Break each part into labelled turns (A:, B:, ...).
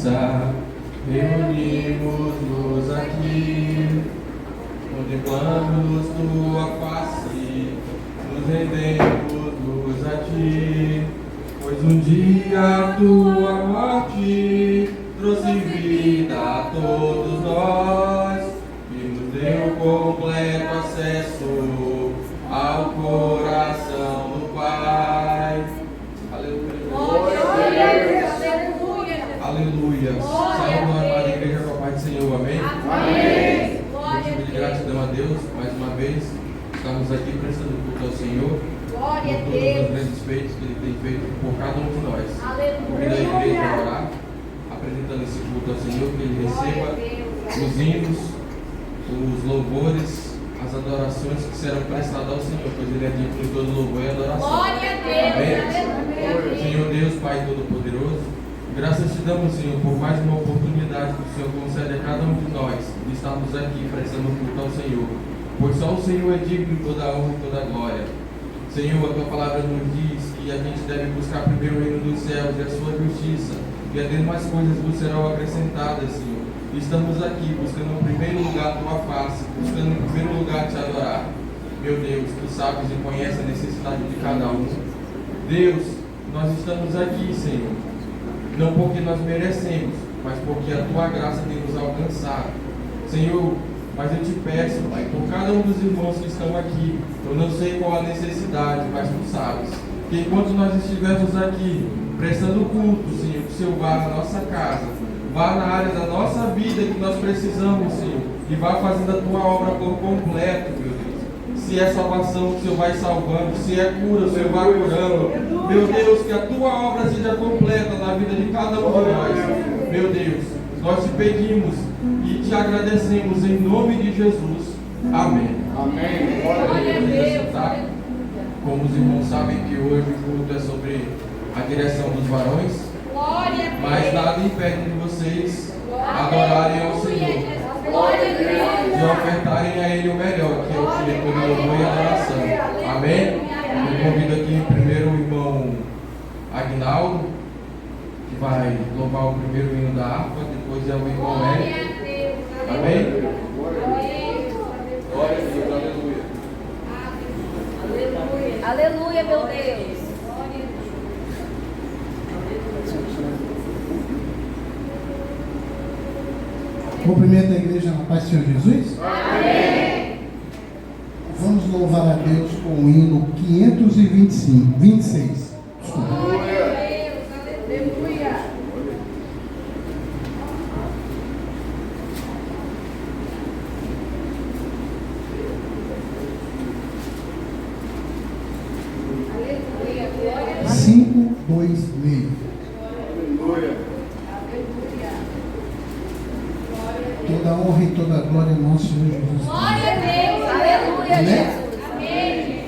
A: justiça, reunimos-nos aqui, contemplamos tua face, nos rendemos-nos a ti, pois um dia a tua morte trouxe vida a todos nós e nos deu completo acesso ao coração do Pai. Aleluia. Salve a igreja com a paz do Senhor. Amém?
B: Amém.
A: Motivo de gratidão a Deus, mais uma vez, estamos aqui prestando culto ao Senhor.
B: Glória a
A: Por todos
B: Deus.
A: os grandes feitos que Ele tem feito por cada um de nós.
B: Aleluia.
A: Convido a igreja a orar, apresentando esse culto ao Senhor, que Ele receba os hinos, os louvores, as adorações que serão prestadas ao Senhor, pois Ele é digno de todo louvor e adoração.
B: Glória a Deus.
A: Amém?
B: Aleluia.
A: Senhor Deus, Pai Todo-Poderoso, graças te damos, Senhor, por mais uma oportunidade que o Senhor concede a cada um de nós de estarmos aqui prestando culto ao Senhor, pois só o Senhor é digno de toda a honra e toda a glória. Senhor, a tua palavra nos diz que a gente deve buscar primeiro o reino dos céus e a sua justiça, e as demais coisas vos serão acrescentadas, Senhor. E estamos aqui buscando em primeiro lugar a tua face, buscando em primeiro lugar te adorar. Meu Deus, tu sabes e conheces a necessidade de cada um. Deus, nós estamos aqui, Senhor, não porque nós merecemos, mas porque a tua graça tem nos alcançado. Senhor, mas eu te peço, Pai, por cada um dos irmãos que estão aqui, eu não sei qual a necessidade, mas tu sabes, que enquanto nós estivermos aqui, prestando culto, Senhor, que o Senhor vá na nossa casa, vá na área da nossa vida que nós precisamos, Senhor, e vá fazendo a tua obra por completo, meu Deus. Se é salvação, o Senhor vai salvando, se é cura, o Senhor vai curando. Meu Deus, que a tua obra seja completa na vida de cada um de nós. Meu Deus, nós te pedimos e te agradecemos em nome de Jesus. Amém.
C: Amém.
B: Glória a Deus.
A: Tá? Como os irmãos sabem que hoje o culto é sobre a direção dos varões,
B: Glória a Deus.
A: mas nada impede de vocês adorarem ao Senhor
B: Glória a
A: e
B: Deus.
A: ofertarem a Ele o melhor, que é o espírito de louvor e adoração. Amém? Eu convido aqui primeiro o irmão Agnaldo, que vai louvar o primeiro hino da harpa, depois é o irmão
B: Glória
A: Hélio.
B: a Deus.
A: Amém?
B: Glória a Deus.
A: Glória a Deus, aleluia.
B: Aleluia. Aleluia, meu Deus.
C: Cumprimento a igreja na paz do Senhor Jesus.
B: Amém.
C: Vamos louvar a Deus com o hino 526. Desculpa.
B: Glória a Deus. Aleluia. Aleluia. Glória a Deus.
C: 526. Toda honra e toda glória ao nosso Senhor Jesus.
B: Glória a Deus. Aleluia,
C: Amém?
B: Jesus. Amém.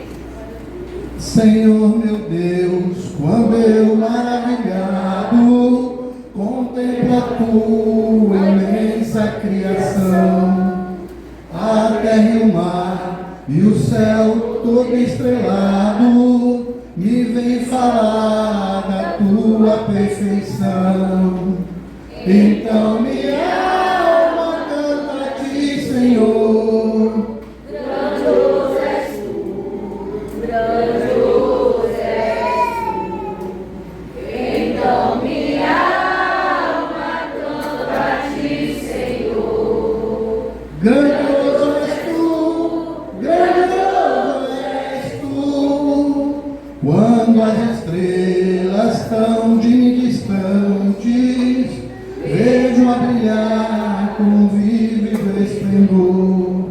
C: Senhor meu Deus, quando eu maravilhado contemplo a tua imensa criação, a terra e o mar e o céu todo estrelado, me vem falar da tua perfeição. Então minha alma canta a ti, Senhor.
B: Grandioso és tu, grandioso és tu. Então minha alma canta a ti, Senhor.
C: Grandioso és tu, grandioso és tu. Quando as estrelas tão de mim distantes, vejo a brilhar com vivo esplendor.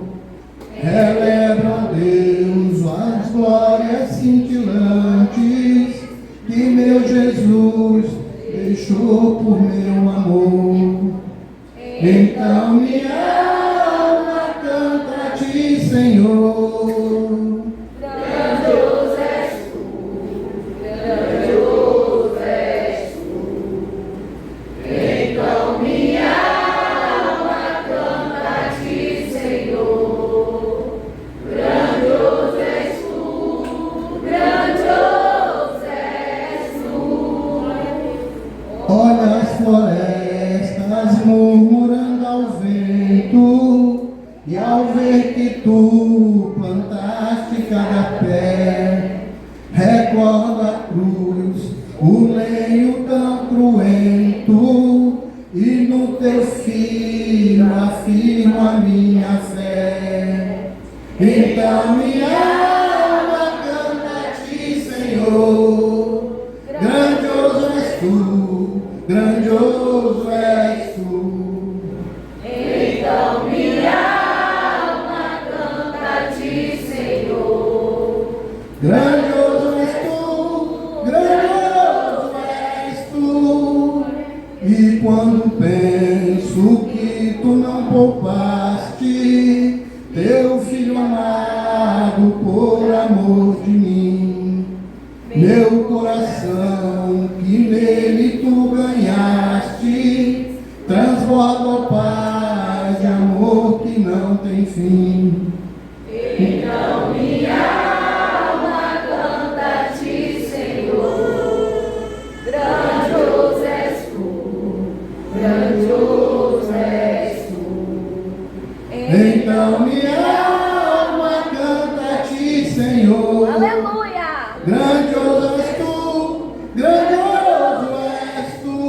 C: Celebram a Deus as glórias cintilantes que meu Jesus deixou por meu amor. Então minha alma canta a ti, Senhor.
B: Grandioso és tu, grandioso és tu. Então minha alma canta a ti, Senhor. Grandioso és tu, grandioso és tu.
C: Olha as florestas tu plantaste cada pé, recorda a cruz, o leio tão cruento, e no teu filho afirmo a minha fé. Então minha alma canta a ti, Senhor, grandioso és tu, grandioso és tu.
B: Então minha alma canta a ti, Senhor.
C: Grandioso és tu, grandioso és tu. E quando penso que tu não poupaste teu filho amado por amor de mim, meu coração que nele tu ganhaste, transborda, ó paz, de amor que não tem fim.
B: Então minha alma canta a ti, Senhor. Grandioso és tu, grandioso és tu.
C: Então minha alma canta a ti, Senhor.
B: Aleluia!
C: Grandioso és tu, grandioso és tu.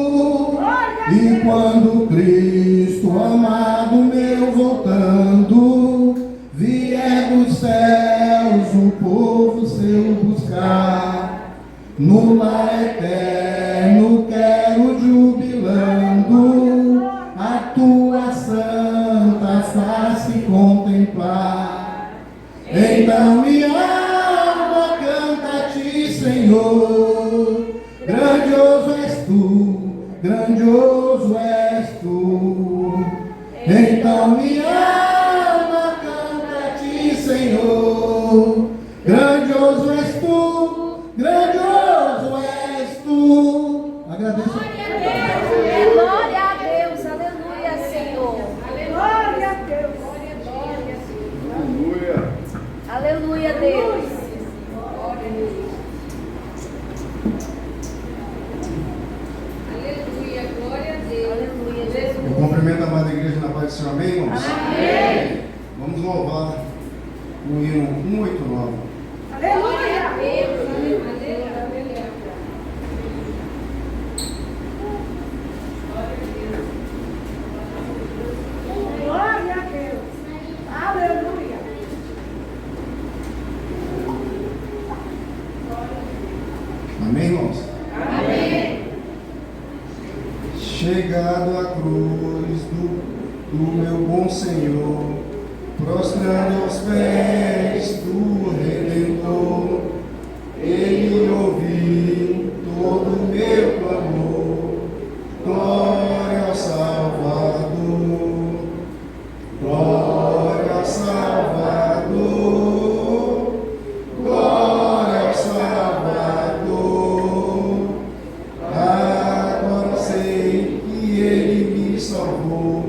C: E quando Cristo amado meu voltando, vier dos céus o povo seu buscar, no lar eterno quero jubilando a tua santa face contemplar. Então minha alma canta a ti, Senhor, grandioso és tu, grandioso és tu. Então minha alma canta a ti, Senhor, grandioso és tu, grandioso és tu. Agradeço.
B: Glória a Deus, aleluia, Senhor.
D: Glória a Deus.
B: Aleluia, Deus. Aleluia, glória a Deus. Aleluia, Jesus.
E: Eu cumprimento a amada igreja na paz do Senhor, amém, irmãos?
B: Amém.
E: Vamos louvar o hino 189.
D: Aleluia. Glória a Deus. Aleluia.
E: Amém, irmãos?
B: Amém.
E: Chegado à cruz do meu bom Senhor, prostrando aos pés do Redentor, Ele ouviu todo o meu clamor. Glória ao Salvador, glória ao Salvador, glória ao Salvador. Agora sei que Ele me salvou.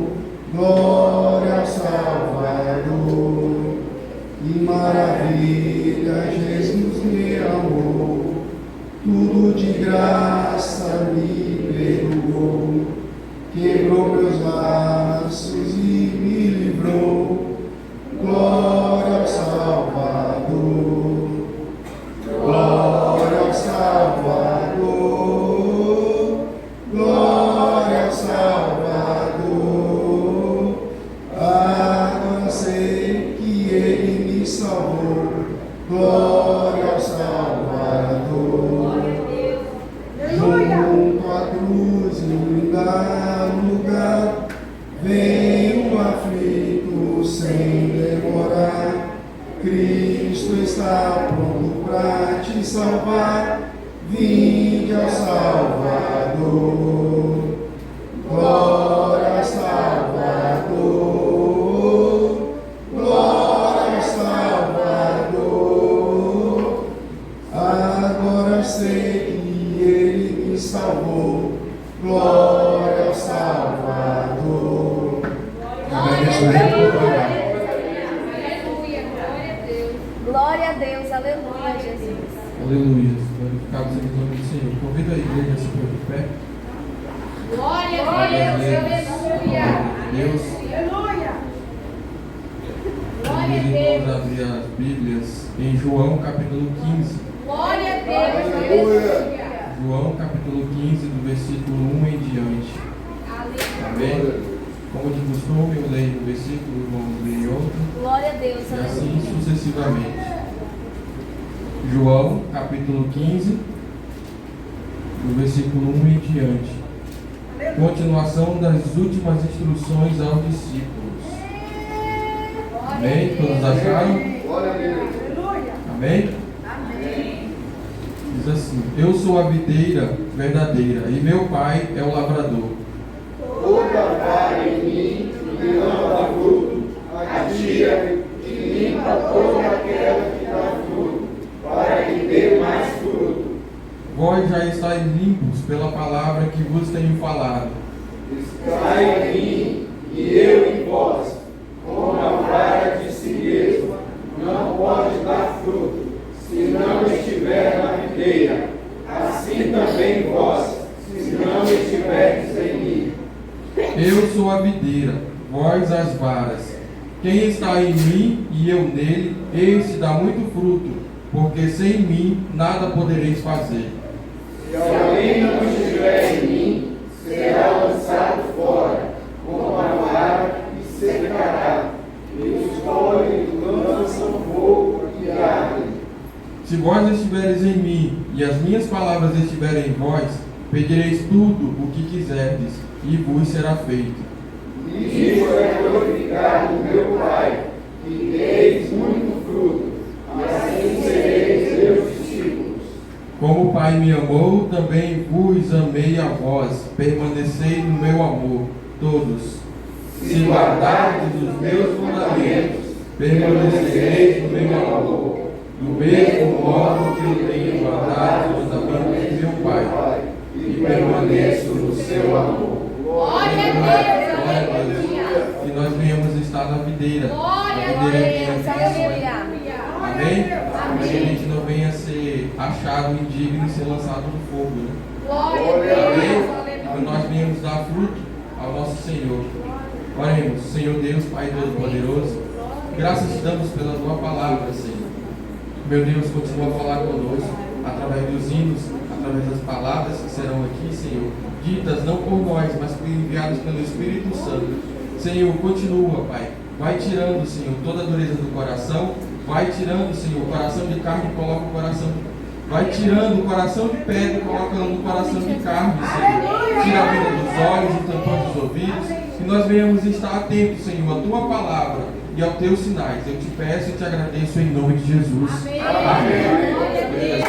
E: Glória ao Salvador. Que maravilha, Jesus me amou. Tudo de graça me perdoou. Quebrou meus laços e me livrou. Glória ao Salvador. Glória ao Salvador. Glória ao Salvador. Agora sei que Ele me salvou. Glória ao Salvador. Junto à cruz, em dado lugar, vem o aflito sem demorar. Cristo está pronto para te salvar. Vinde ao Salvador. Glória ao Salvador. Glória ao Salvador. Agora sei que Ele me salvou. Glória ao Salvador. Agradeço a Ele por orar.
B: Aleluia, glória a Deus. Glória a Deus, aleluia, Jesus.
A: Aleluia. Glorificado seja o nome do Senhor. Convido a igreja a se pôr de pé.
B: Glória a Deus, aleluia.
A: Deus.
D: Aleluia.
B: Glória
A: os irmãos abrir as Bíblias em João capítulo 15.
B: Glória a Deus, aleluia.
A: João capítulo 15, do versículo 1 em diante. Amém? Como de costume, eu leio um versículo, vamos ler outro.
B: Glória a Deus,
A: E assim
B: aleluia.
A: sucessivamente. João capítulo 15, do versículo 1 em diante. Continuação das últimas instruções aos discípulos. Amém? Todos acharam?
E: Glória a Deus.
D: Aleluia.
A: Amém? Diz assim: Eu sou a videira verdadeira e meu pai é o lavrador.
E: Toda vara em mim que não dá fruto, atira e limpa toda aquela que dá fruto, para que dê mais fruto.
A: Vós já estáis limpos pela palavra que vos tenho falado.
E: Estai em mim e eu em vós, como a vara de si mesma não pode dar fruto, se não estiver na videira. Assim também vós, se não estiverdes em mim.
A: Eu sou a videira, vós as varas. Quem está em mim e eu nele, esse dá muito fruto, porque sem mim nada podereis fazer.
E: Se alguém não estiver em mim, será lançado fora, como a vara, e secará. E os colhem, lançam fogo e ardem.
A: Se vós estiveres em mim e as minhas palavras estiverem em vós, pedireis tudo o que quiserdes, e vos será feito.
E: Nisto é glorificado meu Pai, que deis muito fruto, e assim sereis meus discípulos.
A: Como o Pai me amou, também vos amei a vós. Permanecei no meu amor, todos. Se guardardes os meus mandamentos, permanecereis no meu amor. Do mesmo modo que eu tenho guardado os mandamentos de meu Pai, e permaneço no seu amor.
B: Glória a Deus, aleluia.
A: Que nós venhamos estar na videira.
B: Glória
A: A
B: a
A: videira que é
B: Deus,
A: Cristo.
B: aleluia.
A: Amém? Para que a gente não venha ser achado indigno e ser lançado no fogo, né?
B: Glória a Deus,
A: Amém? Que
B: aleluia.
A: nós venhamos dar fruto ao nosso Senhor. Oremos, Senhor Deus, Pai Todo-Poderoso, graças te damos pela tua palavra, Senhor. Meu Deus, continua a falar conosco, através dos hinos, através das palavras que serão aqui, Senhor, ditas não por nós, mas enviadas pelo Espírito Santo. Senhor, continua, Pai. Vai tirando, Senhor, toda a dureza do coração. Vai tirando, Senhor, o coração de carne e coloca o coração. Vai tirando o coração de pedra e coloca no coração de carne, Senhor. Tira a vida dos olhos e tampando os ouvidos. Que nós venhamos estar atentos, Senhor, à tua palavra e aos teus sinais. Eu te peço e te agradeço em nome de Jesus. Amém.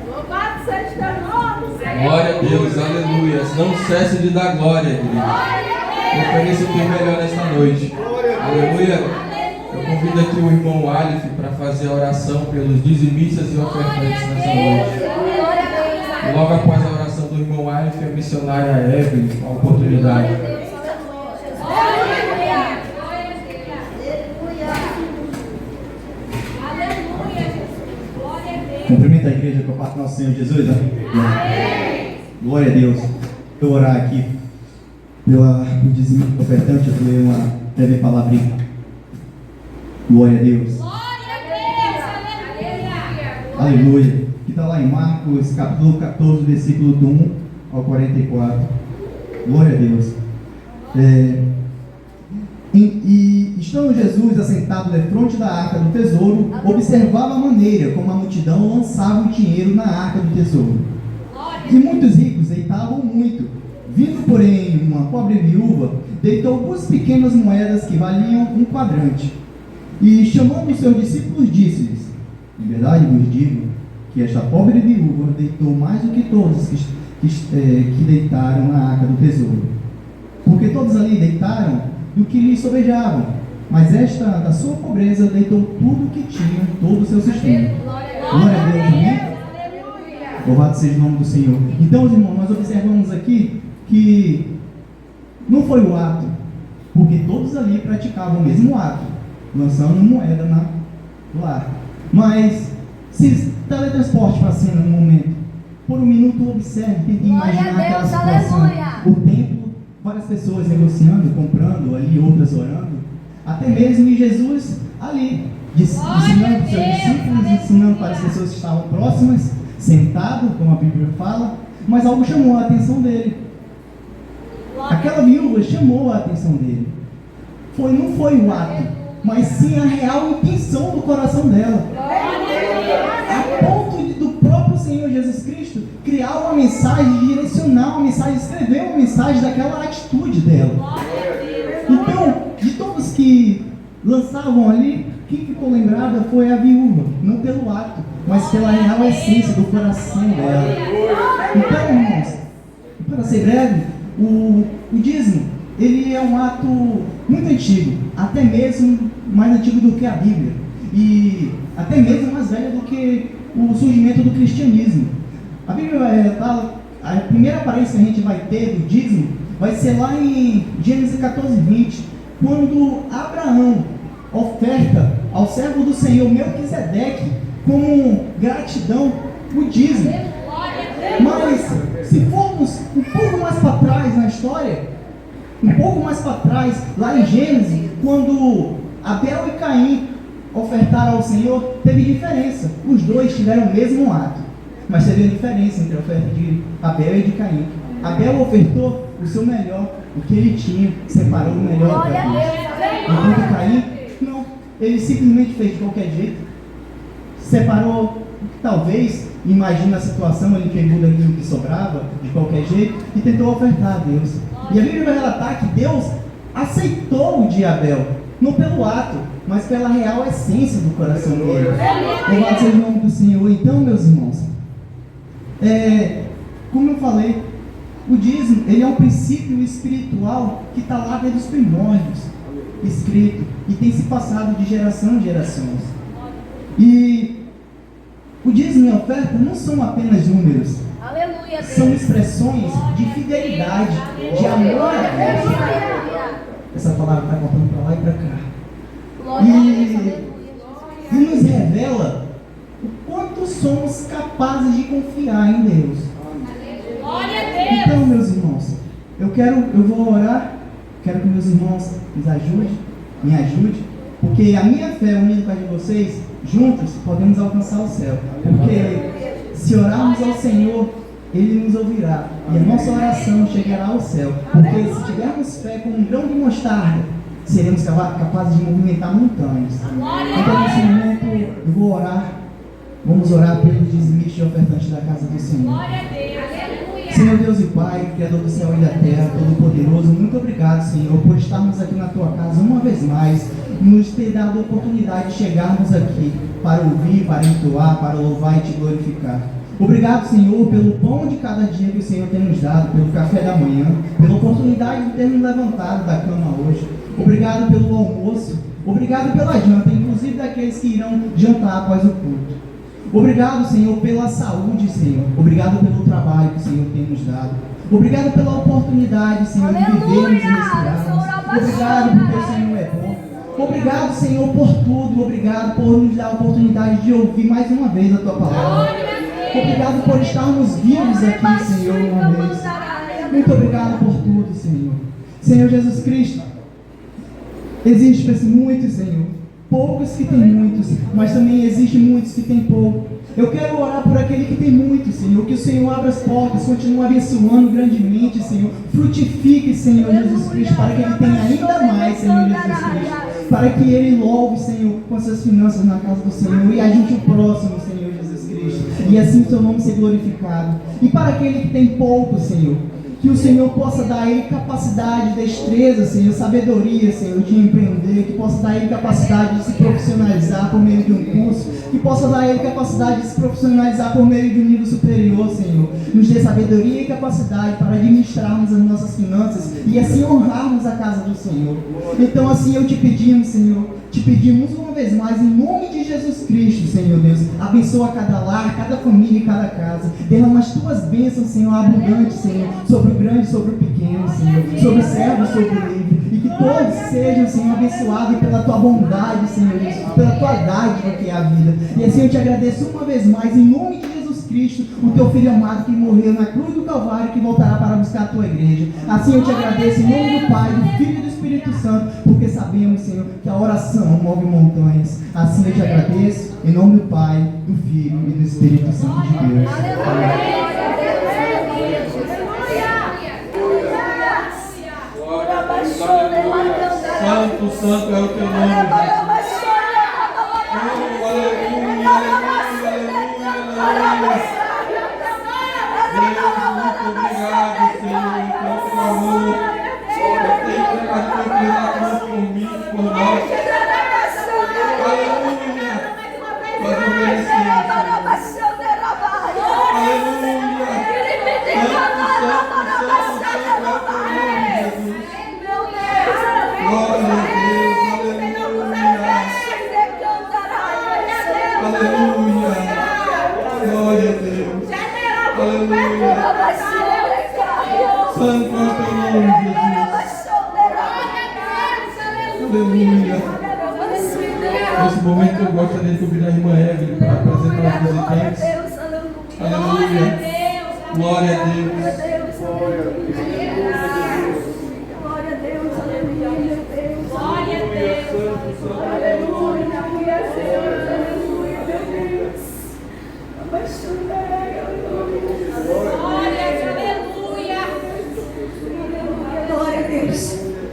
D: Louvado seja teu nome, Senhor.
A: Glória a Deus, aleluia. Não cesse de dar glória, querido. Ofereça o teu melhor nesta noite. Aleluia. Eu convido aqui o irmão Aleph para fazer a oração pelos dizimistas e ofertantes nessa noite.
B: Glória a Deus, aleluia.
A: Logo após a oração do irmão Aleph, a missionária Evelyn, a oportunidade.
F: Cumprimenta a igreja com a paz do nosso Senhor Jesus. Amém. Glória a Deus. Eu vou orar aqui pelo dizimista ofertante. Eu vou ler uma breve palavrinha. Glória a Deus. Aleluia. Que está lá em Marcos, capítulo 14, versículo do 1 ao 44. Glória a Deus. E estando Jesus assentado defronte da arca do tesouro, observava a maneira como a multidão lançava o dinheiro na arca do tesouro. E muitos ricos deitavam muito. Vindo, porém, uma pobre viúva, deitou 2 pequenas moedas que valiam 1 quadrante. E chamando os seus discípulos, disse-lhes: em verdade vos digo que esta pobre viúva deitou mais do que todos que deitaram na arca do tesouro. Porque todos ali deitaram do que lhe sobejavam, mas esta, da sua pobreza, deitou tudo o que tinha, todo o seu sustento. Glória a Deus, amém? Louvado seja o nome do Senhor. Então, irmãos, nós observamos aqui que não foi o ato, porque todos ali praticavam o mesmo ato, lançando moeda no arca. Mas, se teletransporte para a cena no momento, por um minuto observe, tente imaginar aquela situação. O templo várias pessoas negociando, comprando ali, outras orando, até mesmo em Jesus ali, ensinando para os seus discípulos, ensinando para as pessoas que estavam próximas, sentado, como a Bíblia fala, mas algo chamou a atenção dele. Aquela viúva chamou a atenção dele. Não foi o ato, mas sim a real intenção do coração dela. A ponto do próprio Senhor Jesus Cristo criar uma mensagem, direcionar uma mensagem, escrever uma mensagem daquela atitude dela. Então, de todos que lançavam ali, quem ficou lembrada foi a viúva, não pelo ato, mas pela real essência do coração dela. Então, irmãos, para ser breve, o dízimo, ele é um ato muito antigo, até mesmo mais antigo do que a Bíblia, e até mesmo mais velho do que o surgimento do cristianismo. A Bíblia fala, a primeira aparência que a gente vai ter do dízimo vai ser lá em Gênesis 14:20, quando Abraão oferta ao servo do Senhor Melquisedeque como gratidão o dízimo. Mas se formos um pouco mais para trás na história, um pouco mais para trás, lá em Gênesis, quando Abel e Caim ofertaram ao Senhor, teve diferença. Os dois tiveram o mesmo ato, mas teve a diferença entre a oferta de Abel e de Caim. Abel ofertou o seu melhor, o que ele tinha, separou o melhor para Deus. Enquanto Caim, não, ele simplesmente fez de qualquer jeito, separou, talvez, imagina a situação, ele pegou daquilo que sobrava, de qualquer jeito, e tentou ofertar a Deus. E a Bíblia vai relatar que Deus aceitou o de Abel, não pelo ato, mas pela real essência do coração dele. Louvado seja o nome do Senhor. Então, meus irmãos, como eu falei, o dízimo, ele é um princípio espiritual que está lá desde os primórdios, escrito, e tem se passado de geração em gerações. E o dízimo e a oferta não são apenas números.
B: Aleluia, Deus.
F: São expressões de fidelidade, de amor a Deus. Essa palavra está cortando para lá e para cá. E nos revela o quanto somos capazes de confiar em Deus. Então, meus irmãos, eu vou orar, quero que meus irmãos me ajudem, porque a minha fé unida com a de vocês, juntos podemos alcançar o céu. Porque se orarmos ao Senhor, Ele nos ouvirá, e a nossa oração chegará ao céu. Porque se tivermos fé como um grão de mostarda, seremos capazes de movimentar montanhas. Então, nesse momento, eu vou orar. Vamos orar pelos dizimistas e ofertantes da casa do Senhor. Senhor Deus e Pai, Criador do céu e da terra, Todo-Poderoso, muito obrigado, Senhor, por estarmos aqui na Tua casa uma vez mais, nos ter dado a oportunidade de chegarmos aqui para ouvir, para entoar, para louvar e Te glorificar. Obrigado, Senhor, pelo pão de cada dia que o Senhor tem nos dado, pelo café da manhã, pela oportunidade de ter nos levantado da cama hoje. Obrigado pelo almoço, obrigado pela janta, inclusive daqueles que irão jantar após o culto. Obrigado, Senhor, pela saúde, Senhor. Obrigado pelo trabalho que o Senhor tem nos dado. Obrigado pela oportunidade, Senhor, de vivermos e respirarmos. Obrigado porque o Senhor é bom. Obrigado, Senhor, por tudo. Obrigado por nos dar a oportunidade de ouvir mais uma vez a Tua palavra. Obrigado por estarmos vivos aqui, Senhor, uma vez. Muito obrigado por tudo, Senhor. Senhor Jesus Cristo, existem muitos, Senhor. Poucos que tem muitos, mas também existem muitos que tem pouco. Eu quero orar por aquele que tem muito, Senhor, que o Senhor abra as portas, continue abençoando grandemente, Senhor. Frutifique, Senhor Jesus Cristo, para que ele tenha ainda mais, Senhor Jesus Cristo. Para que ele louve, Senhor, com as suas finanças na casa do Senhor e ajude o próximo, Senhor Jesus Cristo. E assim o seu nome ser glorificado. E para aquele que tem pouco, Senhor, que o Senhor possa dar a Ele capacidade, destreza, Senhor, sabedoria, Senhor, de empreender, que possa dar a Ele capacidade de se profissionalizar por meio de um curso, que possa dar a Ele capacidade de se profissionalizar por meio de um nível superior, Senhor. Nos dê sabedoria e capacidade para administrarmos as nossas finanças e assim honrarmos a casa do Senhor. Então assim eu te pedimos, Senhor, te pedimos uma vez mais, em nome de Jesus Cristo, Senhor Deus, abençoa cada lar, cada família e cada casa. Derrama as tuas bênçãos, Senhor, abundantes, Senhor, sobre o grande, sobre o pequeno, Senhor, sobre o servo, sobre o livre, e que todos sejam, Senhor, abençoados pela tua bondade, Senhor, pela tua dádiva que é a vida. E assim eu te agradeço uma vez mais, em nome de Jesus Cristo, o teu Filho amado que morreu na cruz do Calvário e que voltará para buscar a tua igreja. Assim eu te agradeço em nome do Pai, do Filho e do Espírito Santo, porque sabemos, Senhor, que a oração move montanhas. Assim eu te agradeço em nome do Pai, do Filho e do Espírito Santo de Deus. Amém.
A: Santo, santo é o teu nome, Jesus. Aleluia, aleluia. Deus, muito obrigado, Senhor, pelo teu amor. Eu tenho entregado teu filho na cruz por mim, por nós. Aleluia. Nós não merecemos, Senhor. Aleluia. Santo, santo, santo, santo é o teu nome, Jesus. Glória a Deus, aleluia. Aleluia. Glória a Deus. Aleluia. Santo é o teu nome, Jesus. Aleluia. Nesse momento eu gostaria de convidar a irmã Evelyn para apresentar os visitantes. Aleluia. Glória a Deus.
D: Glória a Deus.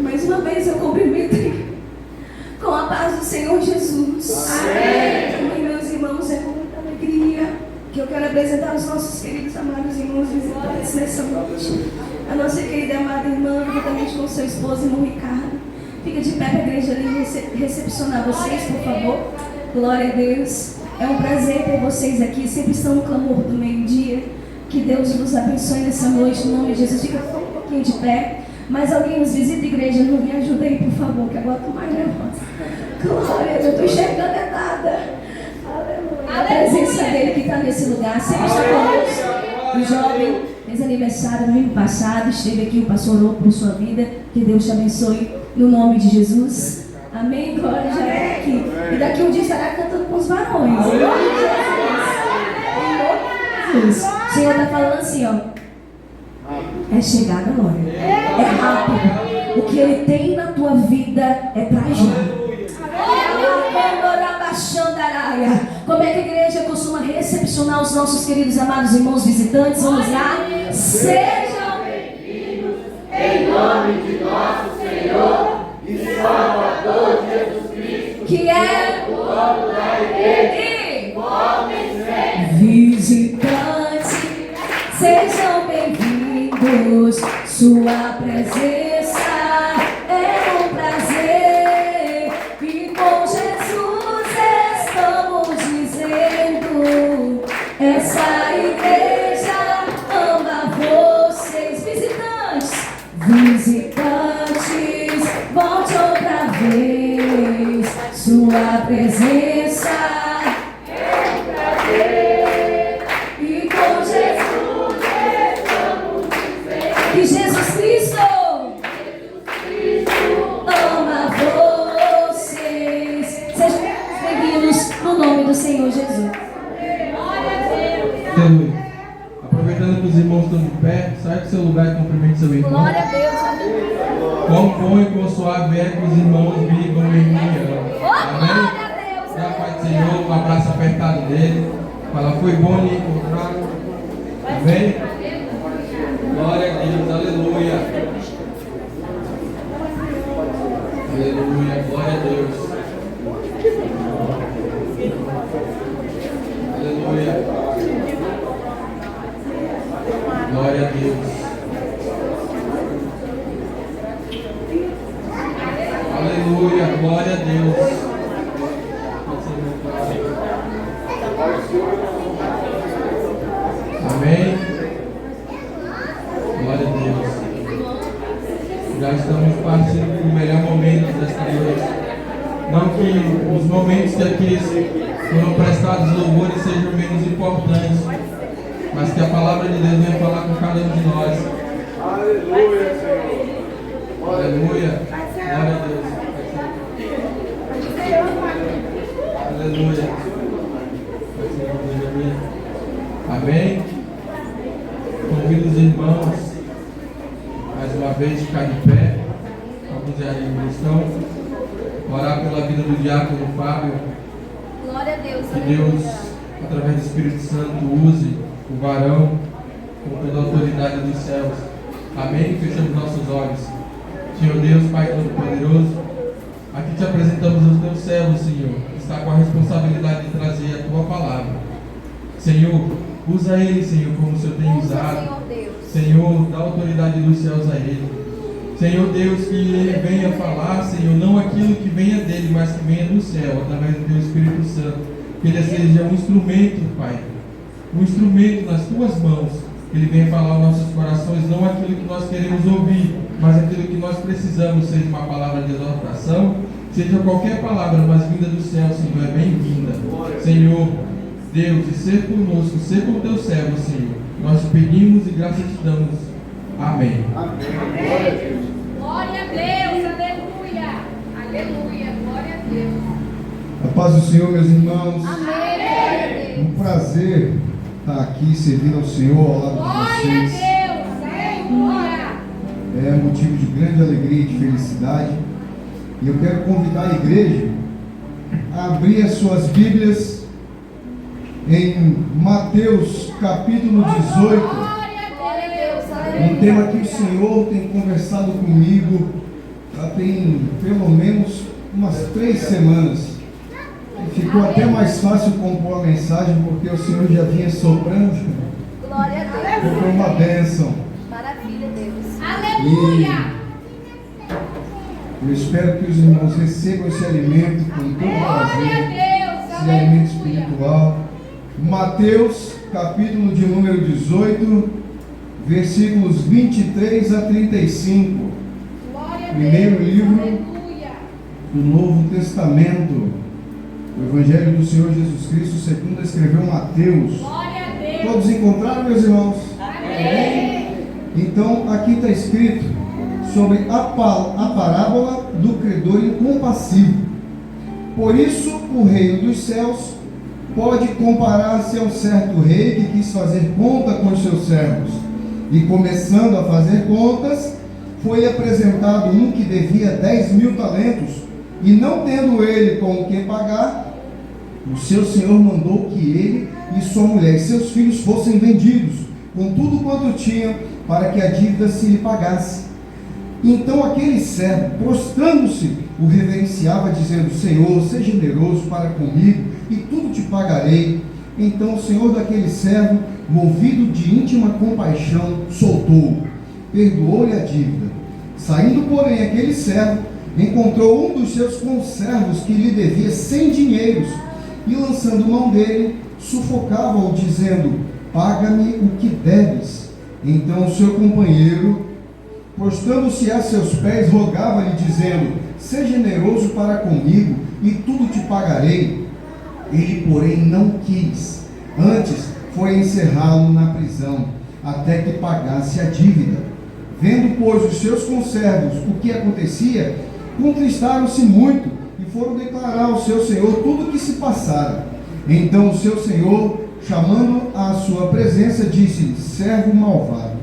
D: Mais uma vez eu cumprimento com a paz do Senhor Jesus. Amém. Também, meus irmãos, é com muita alegria que eu quero apresentar os nossos queridos amados irmãos visitantes nessa noite. A nossa querida amada irmã, juntamente com seu esposo, irmão Ricardo. Fica de pé para a igreja ali recepcionar vocês, por favor. Glória a Deus. É um prazer ter vocês aqui. Sempre estão no clamor do meio-dia. Que Deus nos abençoe nessa noite. No nome de Jesus, fica só um pouquinho de pé. Mas alguém nos visita a igreja, não me ajuda aí, por favor, que agora estou mais nervosa. Glória a Deus, eu estou enxergando é nada. Aleluia. A presença dele que está nesse lugar. Sempre está conosco. O jovem fez aniversário no ano passado. Esteve aqui, o pastor orou por sua vida. Que Deus te abençoe no nome de Jesus. Amém. Glória, já é aqui. E daqui um dia estará cantando com os varões. Em nome de Jesus. O Senhor está falando assim, ó. É chegada, glória. É rápido. O que Ele tem na tua vida é pra já. Como é que a igreja costuma recepcionar os nossos queridos amados irmãos visitantes? Vamos lá. Sejam bem-vindos em nome de nosso Senhor e Salvador Jesus Cristo, que é o dono da igreja. Visitantes, sejam bem-vindos. Sua presença é um prazer. E com Jesus estamos dizendo: essa igreja ama vocês. Visitantes, volte outra vez. Sua presença é um prazer. E com Jesus estamos dizendo que Jesus Cristo ama vocês. Sejam bem-vindos no nome do Senhor Jesus.
A: Aleluia. Aproveitando que os irmãos estão de pé, sai do seu lugar e cumprimente seu irmão.
B: Glória a Deus, aleluia.
A: Compõe com suave eco os irmãos vivam em mim. Amém?
B: Glória a Deus.
A: Dá a paz do Senhor, um abraço apertado dele. Fala, foi bom lhe encontrar. Amém? Glória a Deus, aleluia. Aleluia, glória a Deus. Aleluia. Glória a Deus. Aleluia, glória a Deus. Amém. Glória a Deus. Já estamos partindo do melhor momento desta noite. Não que os momentos que aqui foram prestados louvores sejam menos importantes, mas que a palavra de Deus venha falar com cada um de nós.
E: Aleluia, Senhor.
A: Aleluia. Glória a Deus. Aleluia. Amém? Convido os irmãos, mais uma vez, ficar de pé. Alguns ainda estão. Orar pela vida do diácono Fábio.
B: Glória a Deus.
A: Que Deus, através do Espírito Santo, use o varão com toda a autoridade dos céus. Amém? Fechamos nossos olhos. Senhor Deus, Pai Todo-Poderoso, aqui te apresentamos os teus servos, Senhor, que está com a responsabilidade de trazer a tua palavra. Senhor, usa ele, Senhor, como o Senhor tem usado.
B: Senhor Deus.
A: Senhor, dá a autoridade dos céus a ele. Senhor Deus, que ele venha falar, Senhor, não aquilo que venha dele, mas que venha do céu, através do teu Espírito Santo. Que ele seja um instrumento, Pai, um instrumento nas tuas mãos. Que ele venha falar aos nossos corações, não aquilo que nós queremos ouvir, mas aquilo que nós precisamos, seja uma palavra de exortação, seja qualquer palavra, mas vinda do céu, Senhor, é bem-vinda. Senhor, Deus, e ser conosco, ser com o teu servo, Senhor. Nós te pedimos e graças te damos. Amém.
B: Amém. Glória a Deus, aleluia. Aleluia, glória a Deus.
C: A paz do Senhor, meus irmãos.
B: Amém.
C: Um prazer estar aqui servindo ao Senhor ao lado de
B: Glória
C: vocês.
B: a Deus, aleluia.
C: É motivo de grande alegria e de felicidade. E eu quero convidar a igreja a abrir as suas Bíblias em Mateus capítulo 18. Um tema que o Senhor tem conversado comigo já tem pelo menos umas 3 semanas. E ficou até mais fácil compor a mensagem porque o Senhor já vinha soprando.
B: Glória a Deus.
C: Foi uma bênção.
B: Maravilha, Deus.
C: Aleluia. Eu espero que os irmãos recebam esse alimento com todo prazer. Esse alimento espiritual. Mateus capítulo de número 18, versículos 23 a 35. Primeiro livro do Novo Testamento. O Evangelho do Senhor Jesus Cristo, segundo escreveu Mateus. Todos encontraram, meus irmãos? Amém. Então, aqui está escrito sobre a parábola do credor incompassivo. Por isso, o reino dos céus pode comparar-se a um certo rei que quis fazer conta com os seus servos. E começando a fazer contas, foi apresentado um que devia 10.000 talentos, e não tendo ele com o que pagar, o seu senhor mandou que ele e sua mulher e seus filhos fossem vendidos, com tudo quanto tinham, para que a dívida se lhe pagasse. Então aquele servo, prostrando-se, o reverenciava, dizendo: Senhor, seja generoso para comigo, e tudo te pagarei. Então o senhor daquele servo, movido de íntima compaixão, soltou-o, perdoou-lhe a dívida. Saindo, porém, aquele servo encontrou um dos seus conservos que lhe devia 100 dinheiros, e lançando mão dele, sufocava-o, dizendo: paga-me o que deves. Então o seu companheiro, postando-se a seus pés, rogava-lhe, dizendo: seja generoso para comigo, e tudo te pagarei. Ele, porém, não quis. Antes foi encerrá-lo na prisão, até que pagasse a dívida. Vendo, pois, os seus conservos o que acontecia, contristaram-se muito e foram declarar ao seu senhor tudo o que se passara. Então o seu senhor, chamando à sua presença, disse-lhe: servo malvado,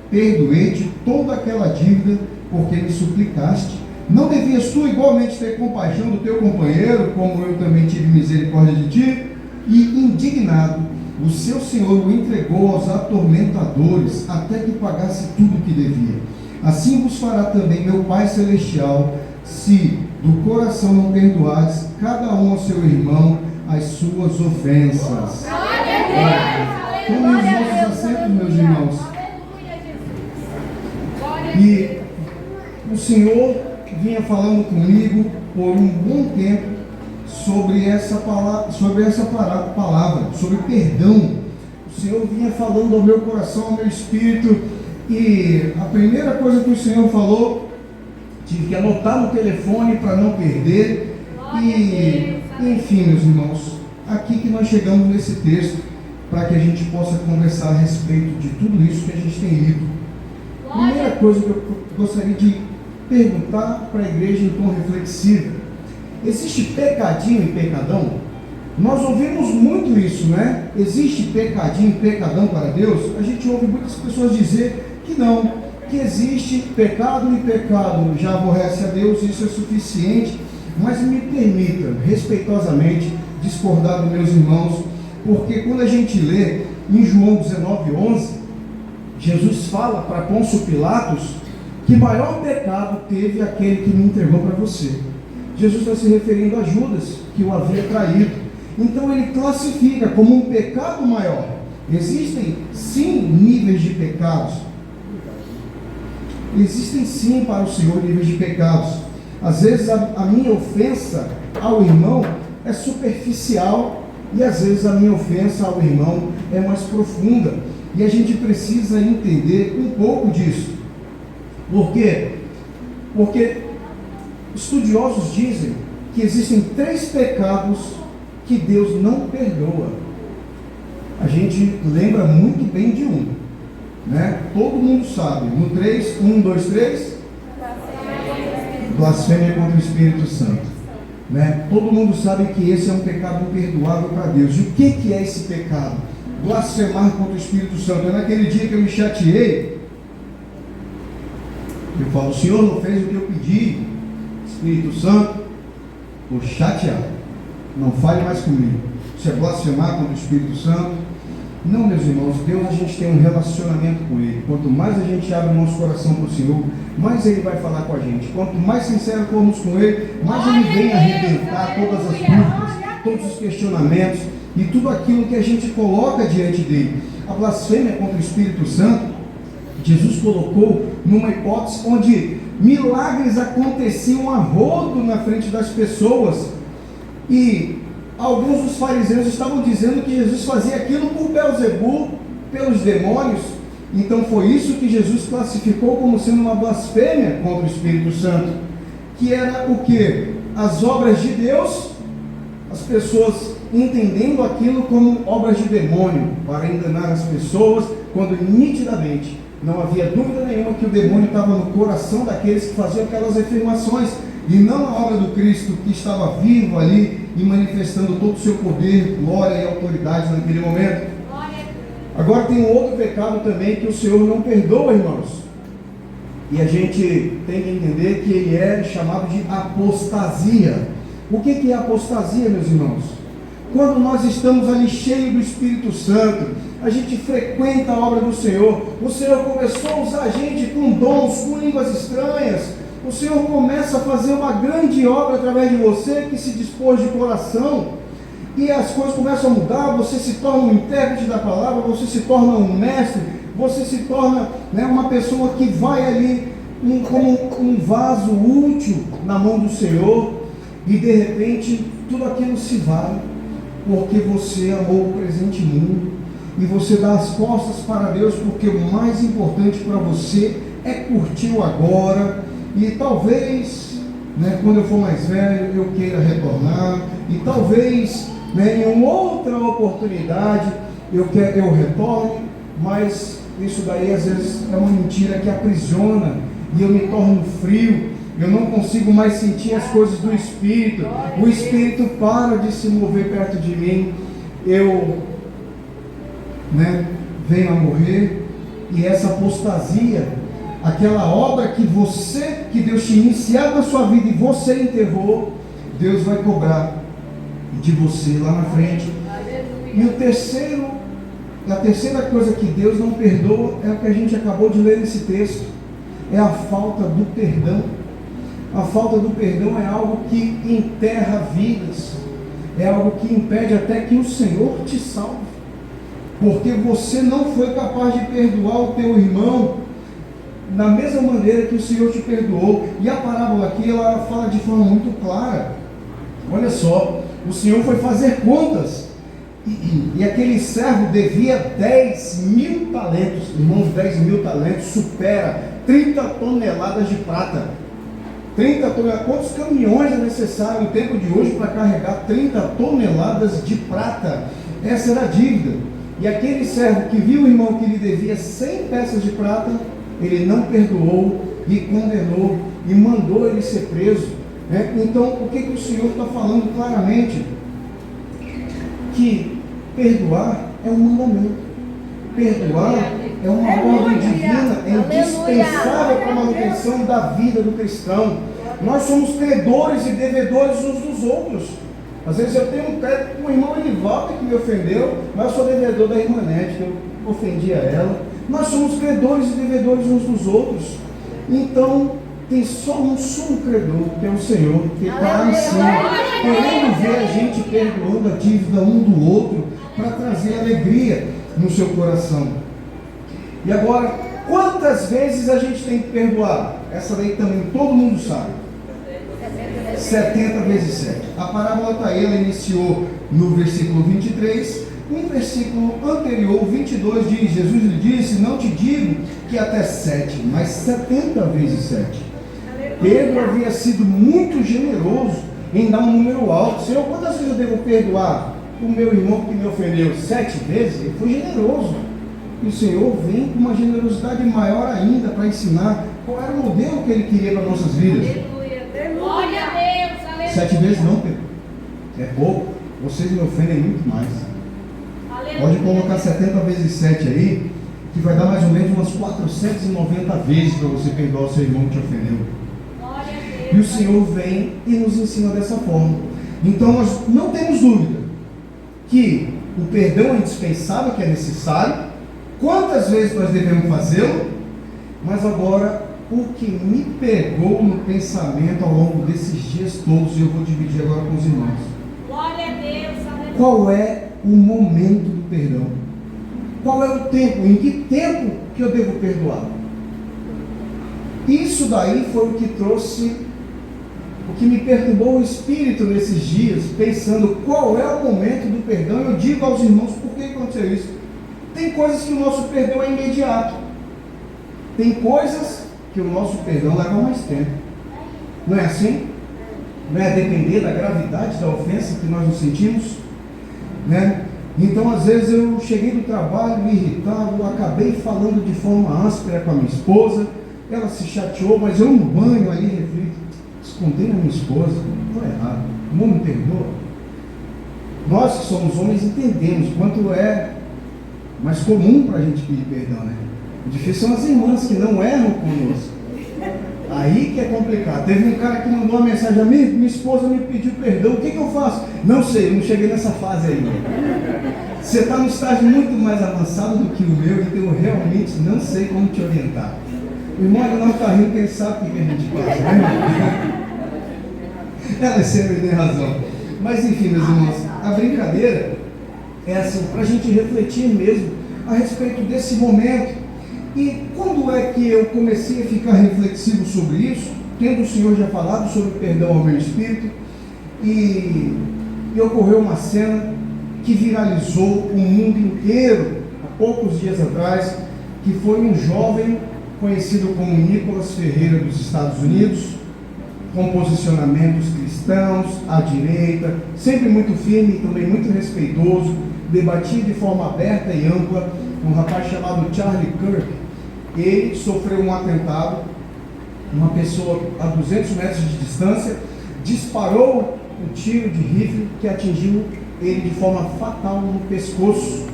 C: perdoei-te toda aquela dívida, porque me suplicaste. Não devias tu igualmente ter compaixão do teu companheiro, como eu também tive misericórdia de ti? E indignado, o seu senhor o entregou aos atormentadores, até que pagasse tudo o que devia. Assim vos fará também meu Pai Celestial, se do coração não perdoares cada um ao seu irmão as suas ofensas. Tomem os nossos assentos, meus irmãos. E o Senhor vinha falando comigo por um bom tempo sobre essa palavra, sobre perdão. O Senhor vinha falando ao meu coração, ao meu espírito, e a primeira coisa que o Senhor falou, tive que anotar no telefone para não perder. E enfim, meus irmãos, aqui que nós chegamos nesse texto, para que a gente possa conversar a respeito de tudo isso que a gente tem lido. Primeira coisa que eu gostaria de perguntar para a igreja em tom reflexivo: existe pecadinho e pecadão? Nós ouvimos muito isso, né? Existe pecadinho, pecadão para Deus? A gente ouve muitas pessoas dizer que não, que existe pecado e pecado já aborrece a Deus, isso é suficiente. Mas me permita, respeitosamente, discordar dos meus irmãos, porque quando a gente lê em João 19:11, Jesus fala para Pôncio Pilatos que maior pecado teve aquele que me entregou para você. Jesus está se referindo a Judas, que o havia traído. Então ele classifica como um pecado maior. Existem sim níveis de pecados. Existem sim para o Senhor níveis de pecados. Às vezes a minha ofensa ao irmão é superficial e às vezes a minha ofensa ao irmão é mais profunda. E a gente precisa entender um pouco disso. Por quê? Porque estudiosos dizem que existem 3 pecados que Deus não perdoa. A gente lembra muito bem de um, né? Todo mundo sabe. No 3, 1, 2, 3, blasfêmia contra o Espírito Santo, né? Todo mundo sabe que esse é um pecado imperdoável para Deus. E o que é esse pecado? Blasfemar contra o Espírito Santo. É naquele dia que eu me chateei, eu falo: o Senhor não fez o que eu pedi. Espírito Santo, estou chateado, não fale mais comigo. Isso é blasfemar contra o Espírito Santo? Não, meus irmãos. Deus, a gente tem um relacionamento com Ele. Quanto mais a gente abre o nosso coração para o Senhor, mais Ele vai falar com a gente. Quanto mais sincero formos com Ele, mais Ele vem arrebentar todas as dúvidas, todos os questionamentos e tudo aquilo que a gente coloca diante dele. A blasfêmia contra o Espírito Santo, Jesus colocou numa hipótese onde milagres aconteciam a rodo na frente das pessoas, e alguns dos fariseus estavam dizendo que Jesus fazia aquilo por Beelzebul, pelos demônios. Então foi isso que Jesus classificou como sendo uma blasfêmia contra o Espírito Santo, que era o que? As obras de Deus, as pessoas entendendo aquilo como obras de demônio, para enganar as pessoas, quando nitidamente não havia dúvida nenhuma que o demônio estava no coração daqueles que faziam aquelas afirmações, e não a obra do Cristo que estava vivo ali e manifestando todo o seu poder, glória e autoridade naquele momento. Agora tem um outro pecado também que o Senhor não perdoa, irmãos, e a gente tem que entender que ele é chamado de apostasia. O que é apostasia, meus irmãos? Quando nós estamos ali cheios do Espírito Santo, a gente frequenta a obra do Senhor, o Senhor começou a usar a gente com dons, com línguas estranhas, o Senhor começa a fazer uma grande obra através de você que se dispôs de coração, e as coisas começam a mudar, você se torna um intérprete da palavra, você se torna um mestre, você se torna, né, uma pessoa que vai ali como um vaso útil na mão do Senhor, e de repente tudo aquilo se vai, porque você amou o presente mundo, e você dá as costas para Deus, porque o mais importante para você é curtir o agora, e talvez, né, quando eu for mais velho, eu queira retornar, e talvez, né, em uma outra oportunidade, eu retorne, mas isso daí às vezes é uma mentira que aprisiona, e eu me torno frio, eu não consigo mais sentir as coisas do Espírito, o Espírito para de se mover perto de mim, eu, né, venho a morrer, e essa apostasia, aquela obra que Deus tinha iniciado na sua vida e você enterrou, Deus vai cobrar de você lá na frente. E a terceira coisa que Deus não perdoa é o que a gente acabou de ler nesse texto, é a falta do perdão. A falta do perdão é algo que enterra vidas, é algo que impede até que o Senhor te salve, porque você não foi capaz de perdoar o teu irmão da mesma maneira que o Senhor te perdoou. E a parábola aqui, ela fala de forma muito clara. Olha só, o Senhor foi fazer contas, e aquele servo devia 10.000 talentos, irmãos, 10.000 talentos supera 30 toneladas de prata. 30 toneladas, quantos caminhões é necessário no tempo de hoje para carregar 30 toneladas de prata? Essa era a dívida. E aquele servo que viu o irmão que lhe devia 100 peças de prata, ele não perdoou e condenou e mandou ele ser preso, né? Então, o que o Senhor está falando claramente? que perdoar é um mandamento. Perdoar é uma ordem divina, é indispensável para a manutenção da vida do cristão. Nós somos credores e devedores uns dos outros. Às vezes eu tenho um crédito com o irmão Elivaldo que me ofendeu, mas eu sou devedor da irmã Nete, que eu ofendi a ela. Nós somos credores e devedores uns dos outros. Então, tem só um sumo credor, que é o Senhor, que está lá em cima, querendo ver a gente perdoando a dívida um do outro, para trazer alegria no seu coração. E agora, quantas vezes a gente tem que perdoar? Essa daí também todo mundo sabe. 70 vezes 7. A parábola está aí, ela iniciou no versículo 23. Um versículo anterior, 22, diz: Jesus lhe disse, não te digo que até 7, mas 70 vezes 7. Pedro havia sido muito generoso em dar um número alto. Senhor, quantas vezes eu devo perdoar o meu irmão que me ofendeu? 7 vezes? Ele foi generoso. E o Senhor vem com uma generosidade maior ainda para ensinar qual era o modelo que Ele queria para nossas vidas.
B: Glória a Deus, aleluia.
C: 7 vezes não, Pedro. É pouco. Vocês me ofendem muito mais. Pode colocar 70 vezes 7 aí, que vai dar mais ou menos umas 490 vezes para você perdoar o seu irmão que te ofendeu. E o Senhor vem e nos ensina dessa forma. Então nós não temos dúvida que o perdão é indispensável, que é necessário. Quantas vezes nós devemos fazê-lo? Mas agora, o que me pegou no pensamento ao longo desses dias todos, e eu vou dividir agora com os irmãos.
B: Glória a Deus, aleluia.
C: Qual é o momento do perdão? Qual é o tempo? Em que tempo que eu devo perdoar? Isso daí foi o que trouxe, o que me perturbou o espírito nesses dias, pensando qual é o momento do perdão. Eu digo aos irmãos, por que aconteceu isso? Tem coisas que o nosso perdão é imediato. Tem coisas que o nosso perdão leva mais tempo. Não é assim? Não é a depender da gravidade da ofensa que nós nos sentimos? Né? Então, às vezes eu cheguei do trabalho, me irritado, acabei falando de forma áspera com a minha esposa, ela se chateou, mas eu no banho aí reflito, esconder a minha esposa, estou errado, não me perdoa. Nós que somos homens entendemos quanto é mais comum para a gente pedir perdão, né? O difícil são as irmãs que não erram conosco. Aí que é complicado. Teve um cara que mandou uma mensagem a mim, minha esposa me pediu perdão, o que eu faço? Não sei, eu não cheguei nessa fase ainda. Você está num estágio muito mais avançado do que o meu, então eu realmente não sei como te orientar. O irmão ainda não está rindo, quem sabe o que a gente passa, né? Ela sempre tem razão. Mas enfim, meus irmãos, a brincadeira é assim, para a gente refletir mesmo a respeito desse momento. E quando é que eu comecei a ficar reflexivo sobre isso, tendo o Senhor já falado sobre o perdão ao meu espírito, e ocorreu uma cena que viralizou o mundo inteiro há poucos dias atrás, que foi um jovem conhecido como Nicolas Ferreira dos Estados Unidos, com posicionamentos cristãos, à direita, sempre muito firme e também muito respeitoso, debatia de forma aberta e ampla, um rapaz chamado Charlie Kirk. Ele sofreu um atentado, uma pessoa a 200 metros de distância disparou um tiro de rifle que atingiu ele de forma fatal no pescoço.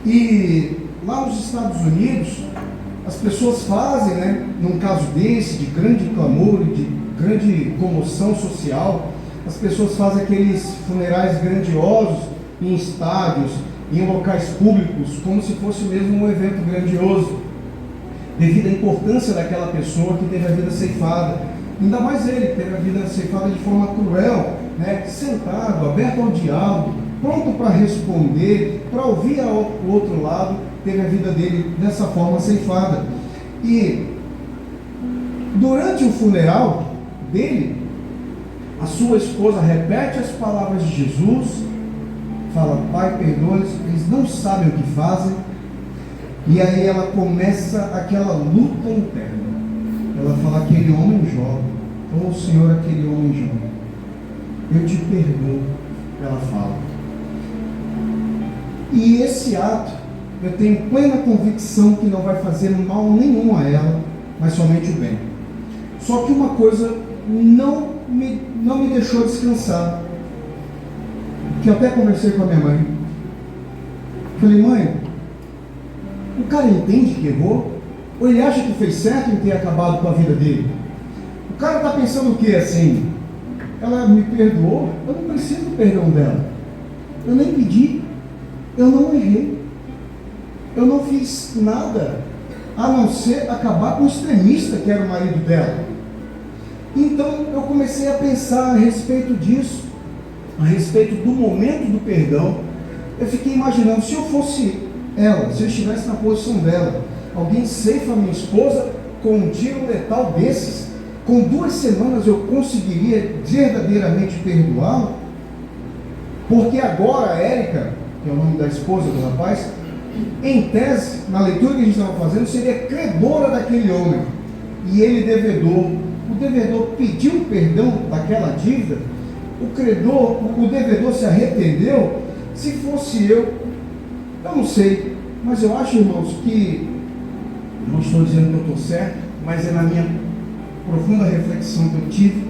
C: E lá nos Estados Unidos, as pessoas fazem, né, num caso desse, de grande clamor e de grande comoção social, as pessoas fazem aqueles funerais grandiosos em estádios, em locais públicos, como se fosse mesmo um evento grandioso, devido à importância daquela pessoa que teve a vida ceifada. Ainda mais ele, que teve a vida ceifada de forma cruel, né? Sentado, aberto ao diálogo, pronto para responder, para ouvir o outro lado, teve a vida dele dessa forma ceifada. E durante o funeral dele, a sua esposa repete as palavras de Jesus, fala: Pai, perdoa-lhes, eles não sabem o que fazem. E aí ela começa aquela luta interna. Ela fala: aquele homem jovem, oh Senhor, aquele homem jovem, eu te perdoo. Ela fala. E esse ato, eu tenho plena convicção que não vai fazer mal nenhum a ela, mas somente o bem. Só que uma coisa não me deixou descansar. que eu até conversei com a minha mãe. Falei, mãe, o cara entende que errou? Ou ele acha que fez certo em ter acabado com a vida dele? O cara está pensando o que assim? Ela me perdoou, eu não preciso do perdão dela. Eu nem pedi, eu não errei. Eu não fiz nada a não ser acabar com o extremista que era o marido dela. Então eu comecei a pensar a respeito disso, a respeito do momento do perdão. Eu fiquei imaginando, se eu fosse ela, se eu estivesse na posição dela, alguém ceifa a minha esposa com um tiro letal desses, com 2 semanas eu conseguiria verdadeiramente perdoá-la? Porque agora a Érica, que é o nome da esposa do rapaz, em tese, na leitura que a gente estava fazendo, seria credora daquele homem, e ele devedor. O devedor pediu perdão daquela dívida, o devedor se arrependeu. Se fosse eu não sei, mas eu acho, irmãos, que não estou dizendo que eu estou certo, mas é na minha profunda reflexão que eu tive.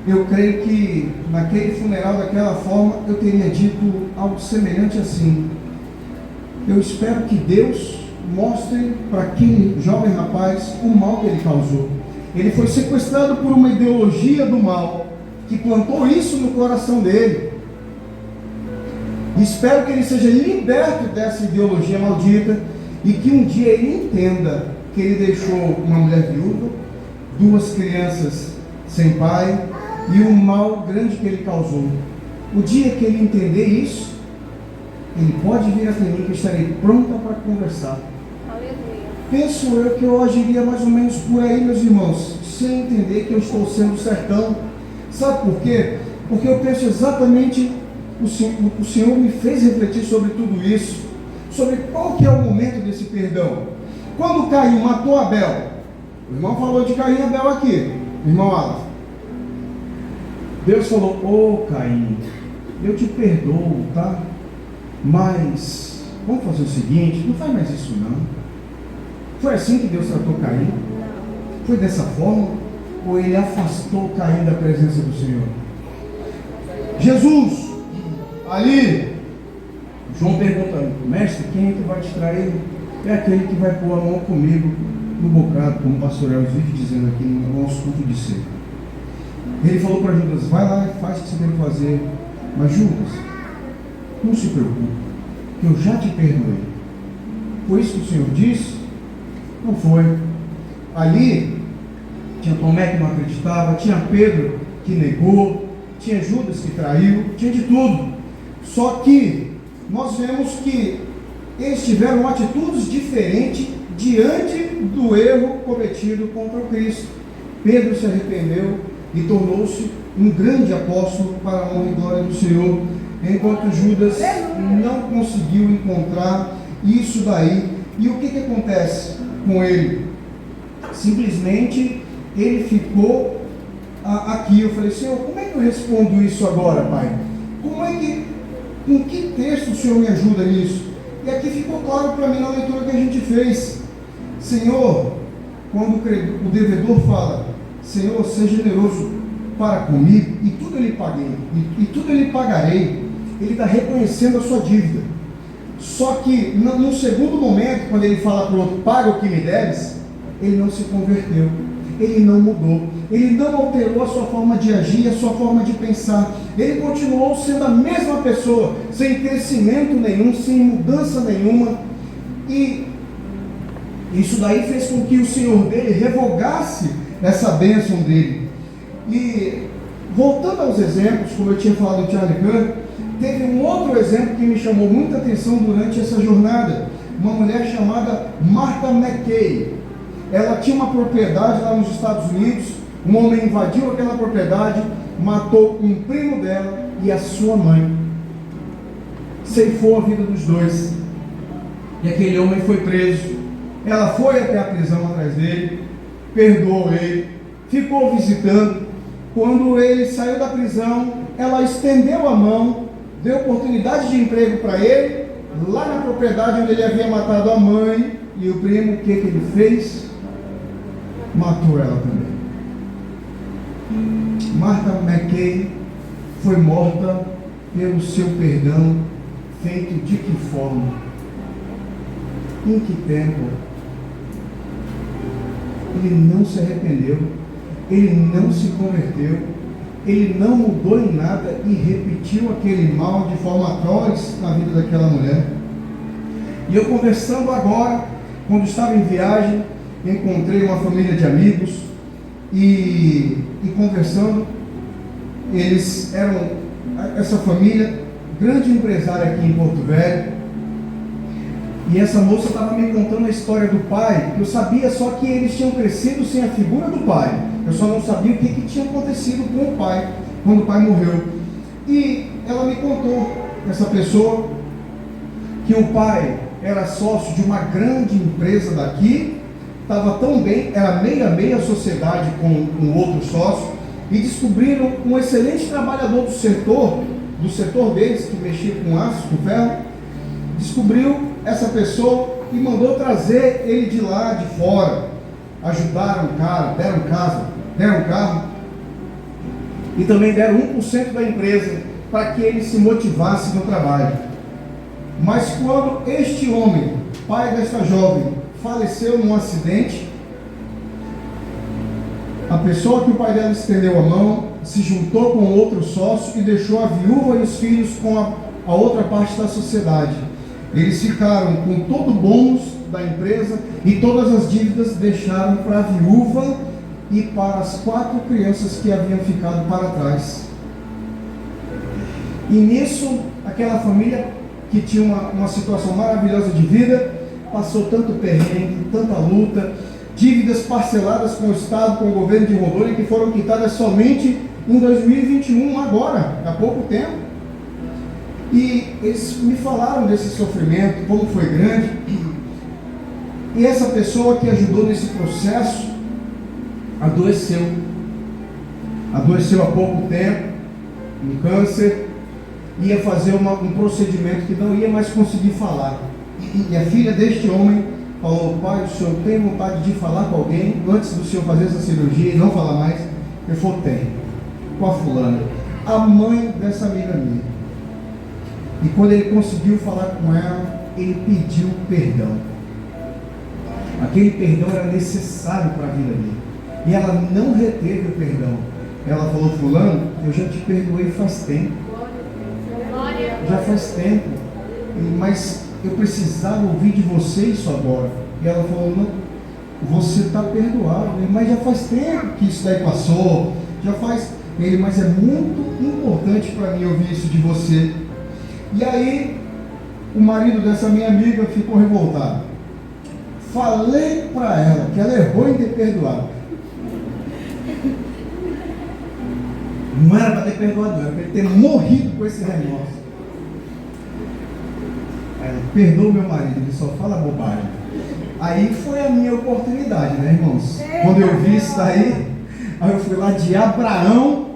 C: Eu creio que naquele funeral, daquela forma, eu teria dito algo semelhante assim: eu espero que Deus mostre para aquele jovem rapaz o mal que ele causou. Ele foi sequestrado por uma ideologia do mal, que plantou isso no coração dele. Espero que ele seja liberto dessa ideologia maldita e que um dia ele entenda que ele deixou uma mulher viúva, 2 crianças sem pai e um mal grande que ele causou. O dia que ele entender isso, ele pode vir até mim, que eu estarei pronta para conversar.
B: Aleluia.
C: Penso eu que eu agiria mais ou menos por aí, meus irmãos, sem entender que eu estou sendo sertão. Sabe por quê? Porque eu penso exatamente, o Senhor me fez refletir sobre tudo isso, sobre qual que é o momento desse perdão. Quando Caim matou Abel, o irmão falou de Caim e Abel aqui, irmão Alan. Deus falou: ô Caim, eu te perdoo, tá? Mas vamos fazer o seguinte, não faz mais isso não. Foi assim que Deus tratou Caim? Foi dessa forma? Ou ele afastou Caim da presença do Senhor? Jesus, ali, João perguntando: mestre, quem é que vai te trair? É aquele que vai pôr a mão comigo no bocado, como o pastor Elvis vive dizendo aqui no nosso culto de ser. Ele falou para Judas: vai lá e faz o que você tem que fazer. Mas Judas, não se preocupe, que eu já te perdoei. Foi isso que o Senhor disse? Não foi. Ali tinha Tomé que não acreditava, tinha Pedro que negou, tinha Judas que traiu, tinha de tudo. Só que nós vemos que eles tiveram atitudes diferentes diante do erro cometido contra o Cristo. Pedro se arrependeu e tornou-se um grande apóstolo para a honra e glória do Senhor, enquanto Judas não conseguiu encontrar isso daí. E o que acontece com ele? Simplesmente ele ficou aqui. Eu falei: Senhor, como é que eu respondo isso agora, Pai? Com que texto o Senhor me ajuda nisso? E aqui ficou claro para mim na leitura que a gente fez. Senhor, quando o devedor fala: Senhor, seja generoso para comigo, e tudo eu lhe paguei, e tudo eu lhe pagarei, ele está reconhecendo a sua dívida. Só que no segundo momento, quando ele fala para o outro: paga o que me deves, ele não se converteu, ele não mudou, ele não alterou a sua forma de agir, a sua forma de pensar. Ele continuou sendo a mesma pessoa, sem crescimento nenhum, sem mudança nenhuma. E isso daí fez com que o Senhor dele revogasse essa bênção dele. E voltando aos exemplos, como eu tinha falado de Charlie Kirk, teve um outro exemplo que me chamou muita atenção durante essa jornada. Uma mulher chamada Martha McKay. Ela tinha uma propriedade lá nos Estados Unidos. Um homem invadiu aquela propriedade, matou um primo dela e a sua mãe, ceifou a vida dos dois, e aquele homem foi preso. Ela foi até a prisão atrás dele, perdoou ele, ficou visitando. Quando ele saiu da prisão, ela estendeu a mão, deu oportunidade de emprego para ele, lá na propriedade onde ele havia matado a mãe e o primo. O que ele fez? Matou ela também. Martha McKay foi morta pelo seu perdão, feito de que forma? Em que tempo? Ele não se arrependeu, ele não se converteu, ele não mudou em nada e repetiu aquele mal de forma atroz na vida daquela mulher. E eu conversando agora, quando estava em viagem, encontrei uma família de amigos e conversando, eles eram, essa família, grande empresária aqui em Porto Velho, e essa moça estava me contando a história do pai. Eu sabia só que eles tinham crescido sem a figura do pai, eu só não sabia o que tinha acontecido com o pai, quando o pai morreu. E ela me contou, essa pessoa, que o pai era sócio de uma grande empresa daqui, estava tão bem, era meia sociedade com um outro sócio, e descobriram um excelente trabalhador do setor deles, que mexia com aço, com ferro, descobriu essa pessoa e mandou trazer ele de lá, de fora. Ajudaram o cara, deram casa, deram carro, e também deram 1% da empresa, para que ele se motivasse no trabalho. Mas quando este homem, pai desta jovem, faleceu num acidente, a pessoa que o pai dela estendeu a mão se juntou com outro sócio e deixou a viúva e os filhos com a outra parte da sociedade. Eles ficaram com todo o bônus da empresa e todas as dívidas deixaram para a viúva e para as 4 crianças que haviam ficado para trás. E nisso, aquela família que tinha uma situação maravilhosa de vida, passou tanto perrengue, tanta luta, dívidas parceladas com o Estado, com o governo de Rondônia, que foram quitadas somente em 2021, agora, há pouco tempo. E eles me falaram desse sofrimento, como foi grande. E essa pessoa que ajudou nesse processo adoeceu há pouco tempo, um câncer, ia fazer um procedimento que não ia mais conseguir falar. E a filha deste homem falou: pai, o senhor tem vontade de falar com alguém antes do senhor fazer essa cirurgia e não falar mais? Ele falou: tem. Com a fulana, a mãe dessa amiga minha. E quando ele conseguiu falar com ela, ele pediu perdão. Aquele perdão era necessário para a vida dele, e ela não reteve o perdão. Ela falou: fulano, eu já te perdoei faz tempo, já faz tempo, mas eu precisava ouvir de você isso agora. E ela falou: não, você está perdoado, mas já faz tempo que isso daí passou, já faz. Ele: mas é muito importante para mim ouvir isso de você. E aí o marido dessa minha amiga ficou revoltado. Falei para ela que ela errou em ter perdoado. Não era para ter perdoado, era para ele ter morrido com esse remorso. Ela: perdoa meu marido, ele só fala bobagem. Aí foi a minha oportunidade, né, irmãos? Quando eu vi isso daí, aí eu fui lá de Abraão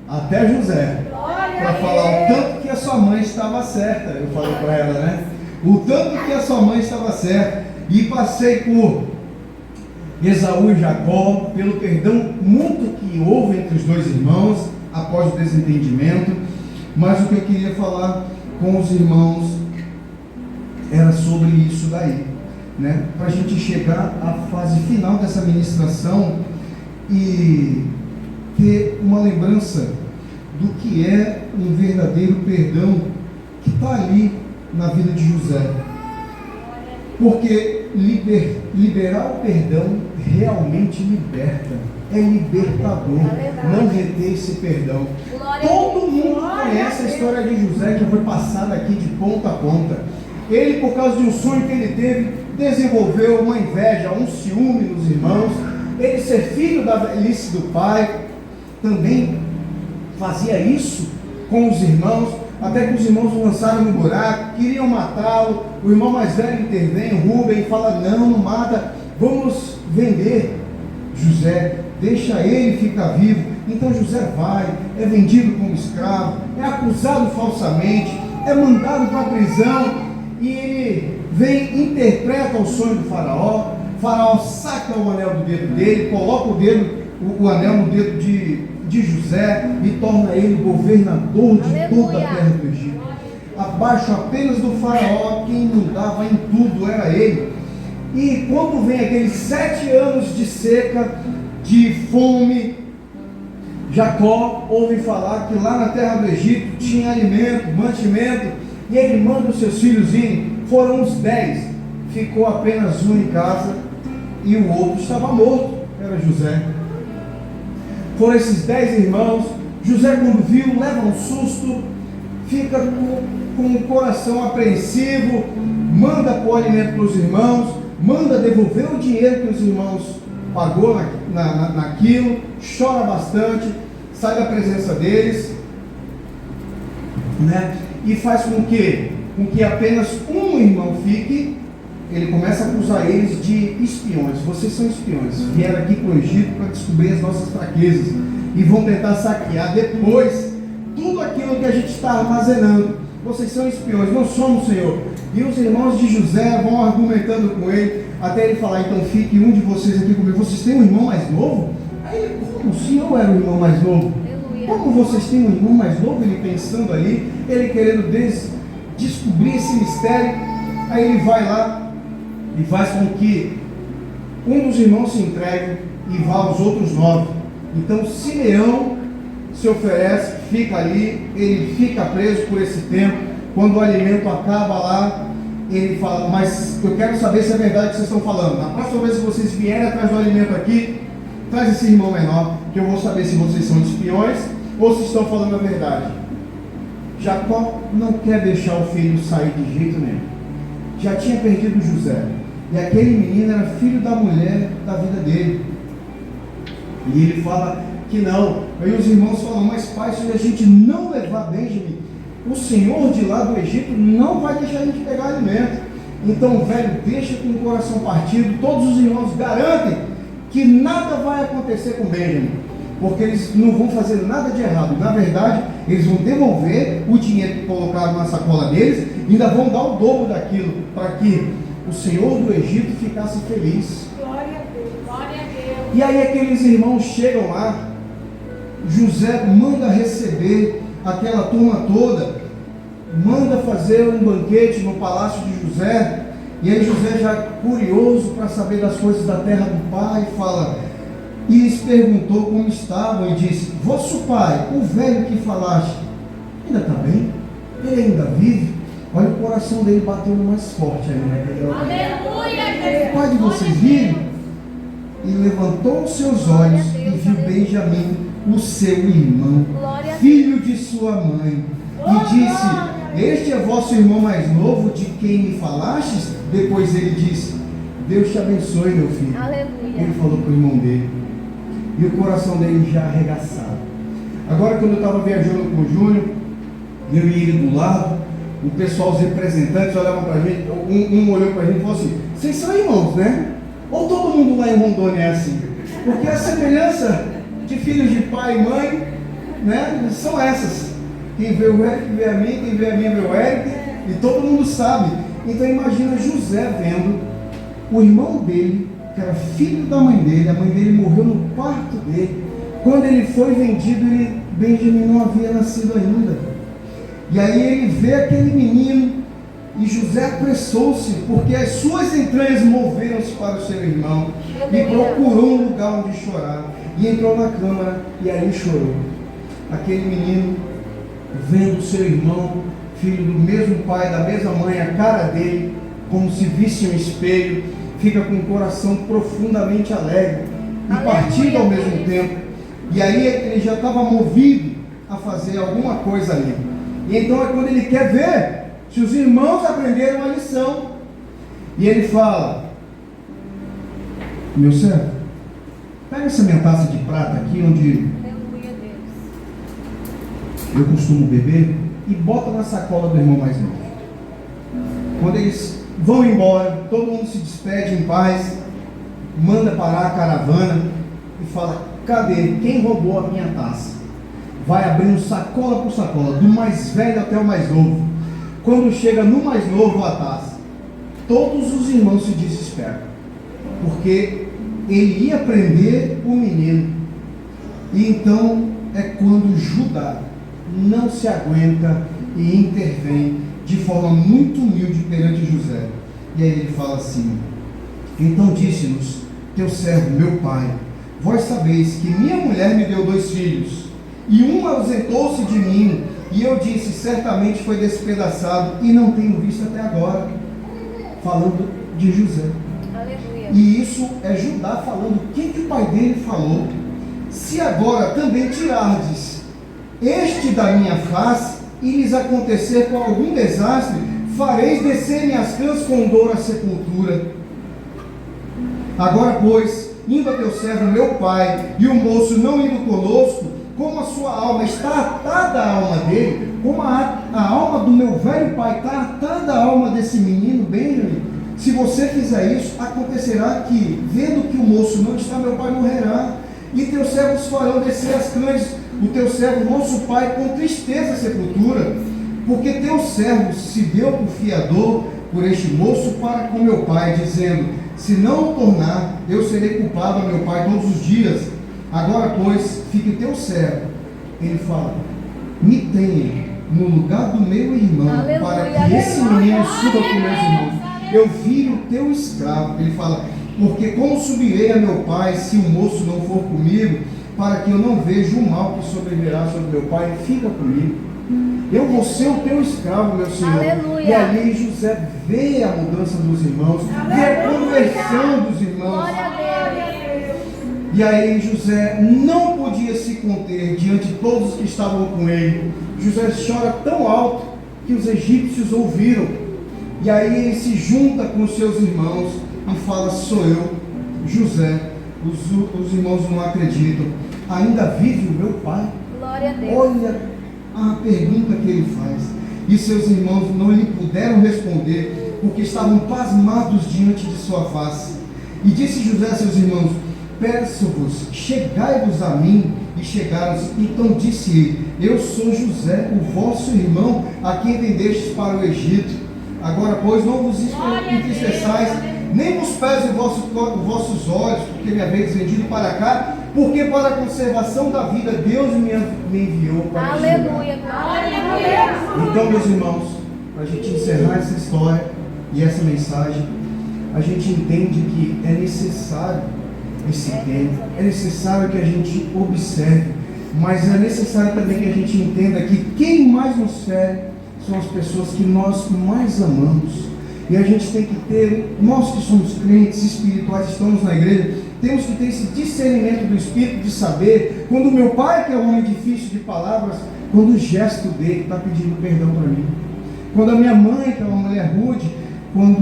C: até José, para falar o tanto que a sua mãe estava certa. Eu falei para ela, né? O tanto que a sua mãe estava certa. E passei por Esaú e Jacó, pelo perdão mútuo que houve entre os dois irmãos após o desentendimento. Mas o que eu queria falar com os irmãos era sobre isso daí, né? Para a gente chegar à fase final dessa ministração e ter uma lembrança do que é um verdadeiro perdão que está ali na vida de José. Porque liberar o perdão realmente liberta, é libertador. Não reter esse perdão. Todo mundo conhece a história de José, que foi passada aqui de ponta a ponta. Ele, por causa de um sonho que ele teve, desenvolveu uma inveja, um ciúme nos irmãos. Ele, ser filho da velhice do pai, também fazia isso com os irmãos, até que os irmãos o lançaram no buraco, queriam matá-lo. O irmão mais velho intervém, Rubem, e fala: não mata, vamos vender José, deixa ele ficar vivo. Então José vai, é vendido como escravo, é acusado falsamente, é mandado para a prisão, e ele vem, interpreta o sonho do faraó saca o anel do dedo dele, coloca o anel no dedo de de José e torna ele governador de
B: Aleluia.
C: toda a terra do Egito. Abaixo apenas do faraó, quem mandava em tudo era ele. E quando vem aqueles 7 anos de seca, de fome, Jacó ouve falar que lá na terra do Egito tinha alimento, mantimento, e ele manda os seus filhos irem. Foram uns 10, ficou apenas um em casa e o outro estava morto, era José. Foram esses 10 irmãos. José, quando viu, leva um susto, fica com o coração apreensivo, manda pôr alimento para os irmãos, manda devolver o dinheiro que os irmãos pagou naquilo, chora bastante, sai da presença deles, né? E faz com que apenas um irmão fique. Ele começa a acusar eles de espiões. Vocês são espiões, vieram aqui para o Egito para descobrir as nossas fraquezas e vão tentar saquear depois tudo aquilo que a gente está armazenando. Vocês são espiões, não somos, Senhor. E os irmãos de José vão argumentando com ele, até ele falar: então fique um de vocês aqui comigo. Vocês têm um irmão mais novo? Aí ele: como? O senhor era o irmão mais novo?
B: Aleluia.
C: Como vocês têm um irmão mais novo? Ele pensando ali, ele querendo descobrir esse mistério. Aí ele vai lá e faz com que um dos irmãos se entregue e vá aos outros 9. Então Simeão se oferece, fica ali, ele fica preso por esse tempo. Quando o alimento acaba lá, ele fala: mas eu quero saber se é verdade o que vocês estão falando. Na próxima vez que vocês vierem atrás do alimento aqui, traz esse irmão menor, que eu vou saber se vocês são espiões ou se estão falando a verdade. Jacó não quer deixar o filho sair de jeito nenhum. Já tinha perdido José, e aquele menino era filho da mulher da vida dele. E ele fala que não. Aí os irmãos falam: mas pai, se a gente não levar Benjamim, o Senhor de lá do Egito não vai deixar a gente pegar alimento. Então o velho deixa com o coração partido. Todos os irmãos garantem que nada vai acontecer com Benjamim, porque eles não vão fazer nada de errado. Na verdade, eles vão devolver o dinheiro que colocaram na sacola deles e ainda vão dar o dobro daquilo, para que o Senhor do Egito ficasse feliz.
B: Glória a Deus. Glória a Deus.
C: E aí aqueles irmãos chegam lá, José manda receber aquela turma toda, manda fazer um banquete no palácio de José. E aí José, já curioso para saber das coisas da terra do pai, fala, e lhes perguntou como estavam, e disse: vosso pai, o velho que falaste, ainda está bem? Ele ainda vive? Olha, o coração dele batendo mais forte ainda.
B: Aleluia.
C: O pai de vocês vive? E levantou os seus olhos e viu Benjamim, o seu irmão, filho de sua mãe, e disse: este é vosso irmão mais novo, de quem me falastes? Depois ele disse: Deus te abençoe, meu filho.
B: Aleluia.
C: Ele falou para o irmão dele, e o coração dele já arregaçado. Agora, quando eu estava viajando com o Júnior, eu e ele do lado, o pessoal, os representantes olhavam para a gente, um olhou para a gente e falou assim: vocês são irmãos, né? Ou todo mundo lá em Rondônia é assim? Porque a semelhança de filhos de pai e mãe, né, são essas. Quem vê o Eric vê a mim, quem vê a mim vê o Eric, e todo mundo sabe. Então imagina José vendo o irmão dele, que era filho da mãe dele, a mãe dele morreu no parto dele. Quando ele foi vendido, Benjamim não havia nascido ainda. E aí ele vê aquele menino, e José apressou-se, porque as suas entranhas moveram-se para o seu irmão, e procurou um lugar onde chorar, e entrou na câmara, e ali chorou. Aquele menino, vendo seu irmão, filho do mesmo pai, da mesma mãe, a cara dele, como se visse um espelho, fica com o coração profundamente alegre e partido ao mesmo tempo. E aí ele já estava movido a fazer alguma coisa ali. E então é quando ele quer ver se os irmãos aprenderam a lição. E ele fala: meu servo, pega essa minha taça de prata aqui, onde eu costumo beber, e bota na sacola do irmão mais novo. Quando eles vão embora, todo mundo se despede em paz, manda parar a caravana e fala: cadê? Quem roubou a minha taça? Vai abrindo sacola por sacola, do mais velho até o mais novo. Quando chega no mais novo a taça, todos os irmãos se desesperam, porque ele ia prender o menino. E então é quando Judá não se aguenta e intervém de forma muito humilde perante José. E aí ele fala assim: então disse-nos teu servo, meu pai, vós sabeis que minha mulher me deu 2 filhos, e um ausentou-se de mim, e eu disse, certamente foi despedaçado, e não tenho visto até agora. Falando de José.
B: Aleluia.
C: E isso é Judá falando o que o pai dele falou. Se agora também tirardes este da minha face, e lhes acontecer com algum desastre, fareis descer minhas cãs com dor à sepultura. Agora, pois, indo a teu servo meu pai, e o moço não indo conosco, como a sua alma está atada à alma dele, como a alma do meu velho pai está atada à alma desse menino Benjamin, se você fizer isso, acontecerá que, vendo que o moço não está, meu pai morrerá, e teus servos farão descer as cães, o teu servo, nosso pai, com tristeza à sepultura, porque teu servo se deu por fiador por este moço para com meu pai, dizendo, se não o tornar, eu serei culpado a meu pai todos os dias. Agora, pois, fique teu servo. Ele fala, me tenha no lugar do meu irmão,
B: aleluia,
C: para que
B: aleluia,
C: esse menino suba com meus irmãos. Eu viro teu escravo. Ele fala, porque como subirei a meu pai se o moço não for comigo, para que eu não veja o mal que sobrevirá sobre meu pai? Fica comigo. Eu vou ser o teu escravo, meu Senhor.
B: Aleluia.
C: E ali José vê a mudança dos irmãos, vê a conversão dos irmãos.
B: Glória a Deus.
C: E aí José não podia se conter diante de todos que estavam com ele. José chora tão alto que os egípcios ouviram. E aí ele se junta com os seus irmãos e fala, sou eu, José. Os irmãos não acreditam. Ainda vive o meu pai?
B: Glória a Deus.
C: Olha a pergunta que ele faz. E seus irmãos não lhe puderam responder, porque estavam pasmados diante de sua face. E disse José a seus irmãos, peço-vos, chegai-vos a mim. E chegaram-se. Então disse ele, eu sou José, o vosso irmão, a quem vendestes para o Egito. Agora, pois, não vos entristeçais, nem vos pese vossos olhos, porque me haveis vendido para cá, porque para a conservação da vida Deus me enviou para este lugar.
B: Aleluia. Glória a Deus.
C: Então, meus irmãos, para a gente encerrar essa história e essa mensagem, a gente entende que é necessário esse tempo, é necessário que a gente observe, mas é necessário também que a gente entenda que quem mais nos fere são as pessoas que nós mais amamos. E a gente tem que ter, nós que somos crentes espirituais, estamos na igreja, temos que ter esse discernimento do Espírito de saber quando o meu pai, que é um homem difícil de palavras, quando o gesto dele está pedindo perdão para mim. Quando a minha mãe, que é uma mulher rude, quando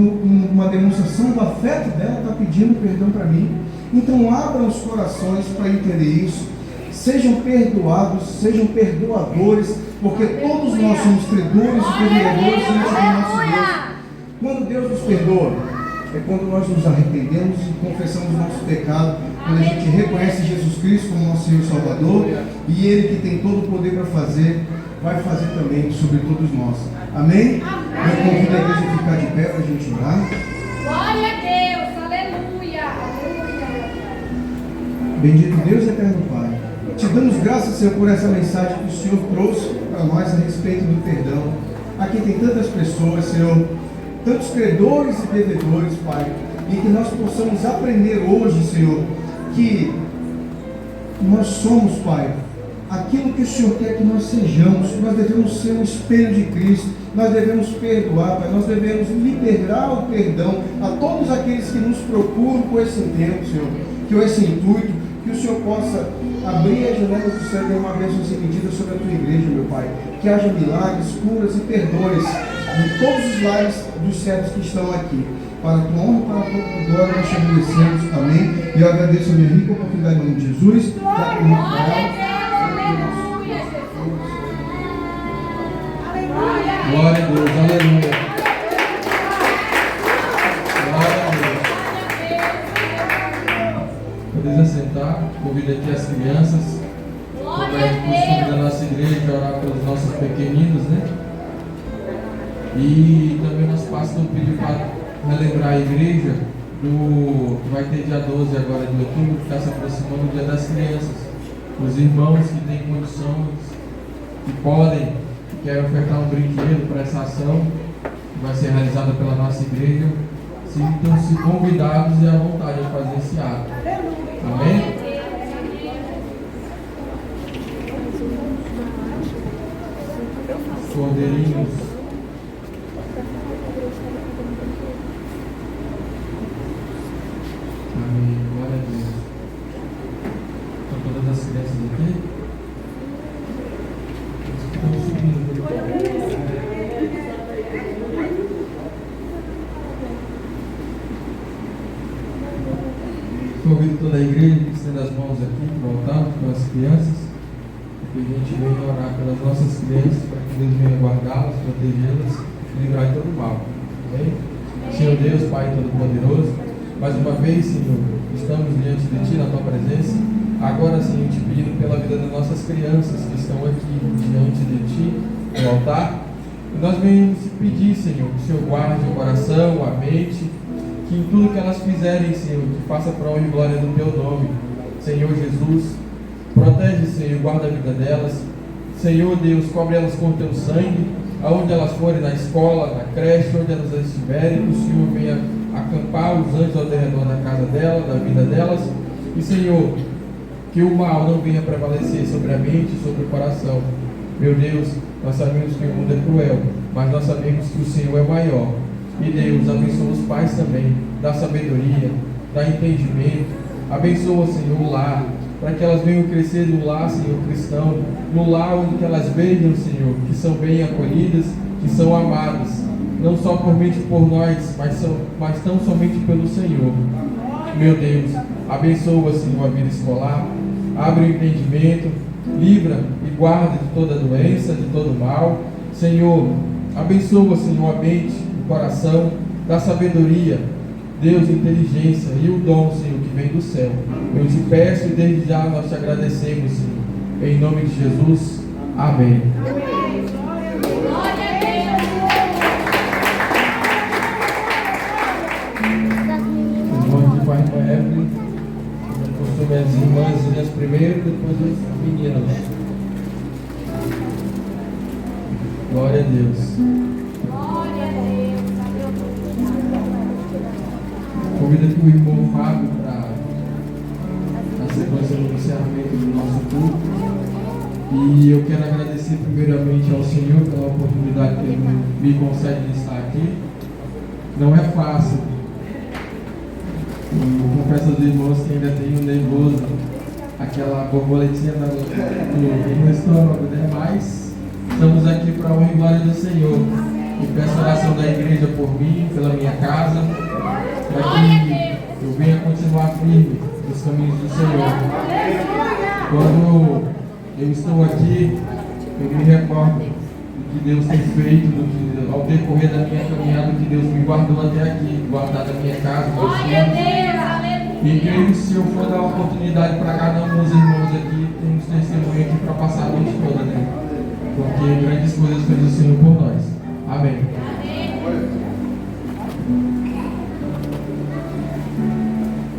C: uma demonstração do afeto dela está pedindo perdão para mim. Então abram os corações para entender isso. Sejam perdoados, sejam perdoadores, porque todos nós somos credores e devedores diante do nosso Deus. Quando Deus nos perdoa, é quando nós nos arrependemos e confessamos o nosso pecado, quando a gente reconhece Jesus Cristo como nosso Senhor e Salvador, e Ele que tem todo o poder para fazer, vai fazer também sobre todos nós. Amém? Eu convido a igreja a ficar de pé para a gente orar.
B: Glória a Deus. Aleluia.
C: Bendito Deus e eterno Pai, te damos graças, Senhor, por essa mensagem que o Senhor trouxe para nós a respeito do perdão. Aqui tem tantas pessoas, Senhor, tantos credores e devedores, Pai, e que nós possamos aprender hoje, Senhor, que nós somos, Pai, aquilo que o Senhor quer que nós sejamos. Nós devemos ser um espelho de Cristo, nós devemos perdoar, Pai, nós devemos liberar o perdão a todos aqueles que nos procuram com esse intento, Senhor, que esse intuito, que o Senhor possa abrir a janela do céu e uma bênção sem medida sobre a tua igreja, meu Pai, que haja milagres, curas e perdões em todos os lares dos servos que estão aqui. Para a tua honra e para a tua glória nós te agradecemos, amém. E eu agradeço a minha rica oportunidade em nome de Jesus.
A: Glória a Deus, aleluia. Glória a Deus. Podeis assentar, convido aqui as crianças, como é o costume da nossa igreja, orar pelos nossos pequeninos, né? E também nosso pastor pediu para relembrar a igreja vai ter dia 12 agora de outubro, que está se aproximando o Dia das Crianças. os irmãos que têm condições, que podem, que querem ofertar um brinquedo para essa ação, que vai ser realizada pela nossa igreja, sintam-se convidados e à vontade de fazer esse ato. Amém? Cordeirinhos. Amém. Glória a Deus. Estão todas as crianças aqui? Estão subindo. Convido toda a igreja que estenda as mãos aqui para o altar, para as crianças. Que a gente venha orar pelas nossas crianças, para que Deus venha guardá-las, protegê-las e livrar de todo mal. Amém? Senhor Deus, Pai Todo-Poderoso, mais uma vez, Senhor, estamos diante de Ti, na Tua presença. Agora, Senhor, te pedindo pela vida das nossas crianças que estão aqui diante de Ti, no altar. E nós venhamos te pedir, Senhor, que o Senhor guarde o coração, a mente, que em tudo que elas fizerem, Senhor, que faça para a honra e glória do Teu nome. Senhor Jesus, protege, Senhor, guarda a vida delas. Senhor Deus, cobre elas com o Teu sangue, aonde elas forem, na escola, na creche, onde elas estiverem, que o Senhor venha acampar os anjos ao redor da casa dela, da vida delas. E, Senhor, que o mal não venha prevalecer sobre a mente e sobre o coração. Meu Deus, nós sabemos que o mundo é cruel, mas nós sabemos que o Senhor é maior. E Deus, abençoa os pais também, dá sabedoria, dá entendimento. Abençoa, Senhor, o lar, para que elas venham crescer no lar, Senhor, cristão, no lar onde que elas vejam, Senhor, que são bem acolhidas, que são amadas, não só por nós, mas tão somente pelo Senhor. Meu Deus, abençoa, Senhor, a vida escolar, abre o entendimento, livra e guarda de toda doença, de todo mal. Senhor, abençoa, Senhor, a mente, o coração, dá sabedoria, Deus, inteligência e o dom, Senhor, que vem do céu. Eu te peço e desde já nós te agradecemos, Senhor. Em nome de Jesus. Amém. Irmãos de pai e Evelyn, costume as irmãzinhas primeiro, depois os meninos. Glória a Deus. Convido aqui o irmão Fábio para a sequência do encerramento do nosso culto. E eu quero agradecer primeiramente ao Senhor pela oportunidade que Ele me concede de estar aqui. Não é fácil. Eu confesso aos irmãos que ainda tenho nervoso, aquela borboletinha no estômago, né? Mas estamos aqui para a honra e glória do Senhor. E peço a oração da igreja por mim, pela minha casa, para que eu venha continuar firme nos caminhos do Senhor. Quando eu estou aqui, eu me recordo do que Deus tem feito, ao decorrer da minha caminhada, que Deus me guardou até aqui, guardado a minha casa, meus filhos. E creio que se eu for dar oportunidade para cada um dos irmãos aqui, temos testemunho aqui para passar a noite toda, né? Porque grandes coisas fez o Senhor por nós. Amém.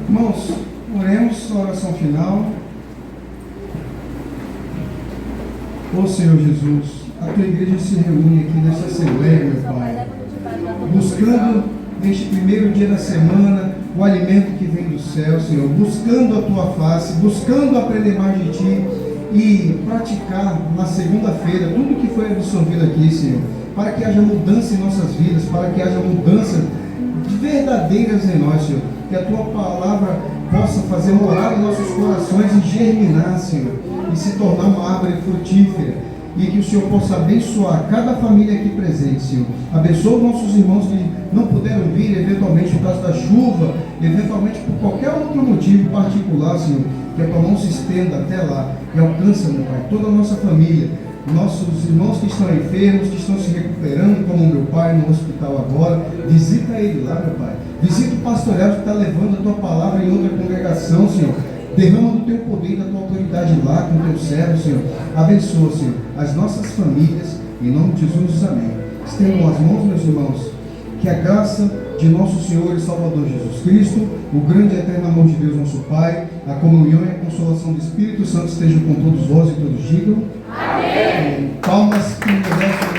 C: Irmãos, oremos a oração final. Ó Senhor Jesus, a tua igreja se reúne aqui nessa assembleia, meu Pai, buscando neste primeiro dia da semana o alimento que vem do céu, Senhor, buscando a tua face, buscando aprender mais de ti e praticar na segunda-feira tudo que foi absorvido aqui, Senhor, para que haja mudança em nossas vidas, para que haja mudança verdadeiras em nós, Senhor, que a tua palavra possa fazer morar em nossos corações e germinar, Senhor, e se tornar uma árvore frutífera. E que o Senhor possa abençoar cada família aqui presente, Senhor. Abençoa os nossos irmãos que não puderam vir, eventualmente por causa da chuva, eventualmente por qualquer outro motivo particular, Senhor. Que a tua mão se estenda até lá e alcança, meu Pai, toda a nossa família. Nossos irmãos que estão enfermos, que estão se recuperando, como o meu pai no hospital agora. Visita ele lá, meu Pai. Visita o pastoreado que está levando a tua palavra em outra congregação, Senhor. Derrama do teu poder e da tua autoridade lá com o teu servo, Senhor. Abençoa, Senhor, as nossas famílias, em nome de Jesus, amém. Estendam as mãos, meus irmãos. que a graça de nosso Senhor e Salvador Jesus Cristo, o grande e eterno amor de Deus nosso Pai, a comunhão e a consolação do Espírito Santo estejam com todos vós e todos digam. Amém. Palmas que merece.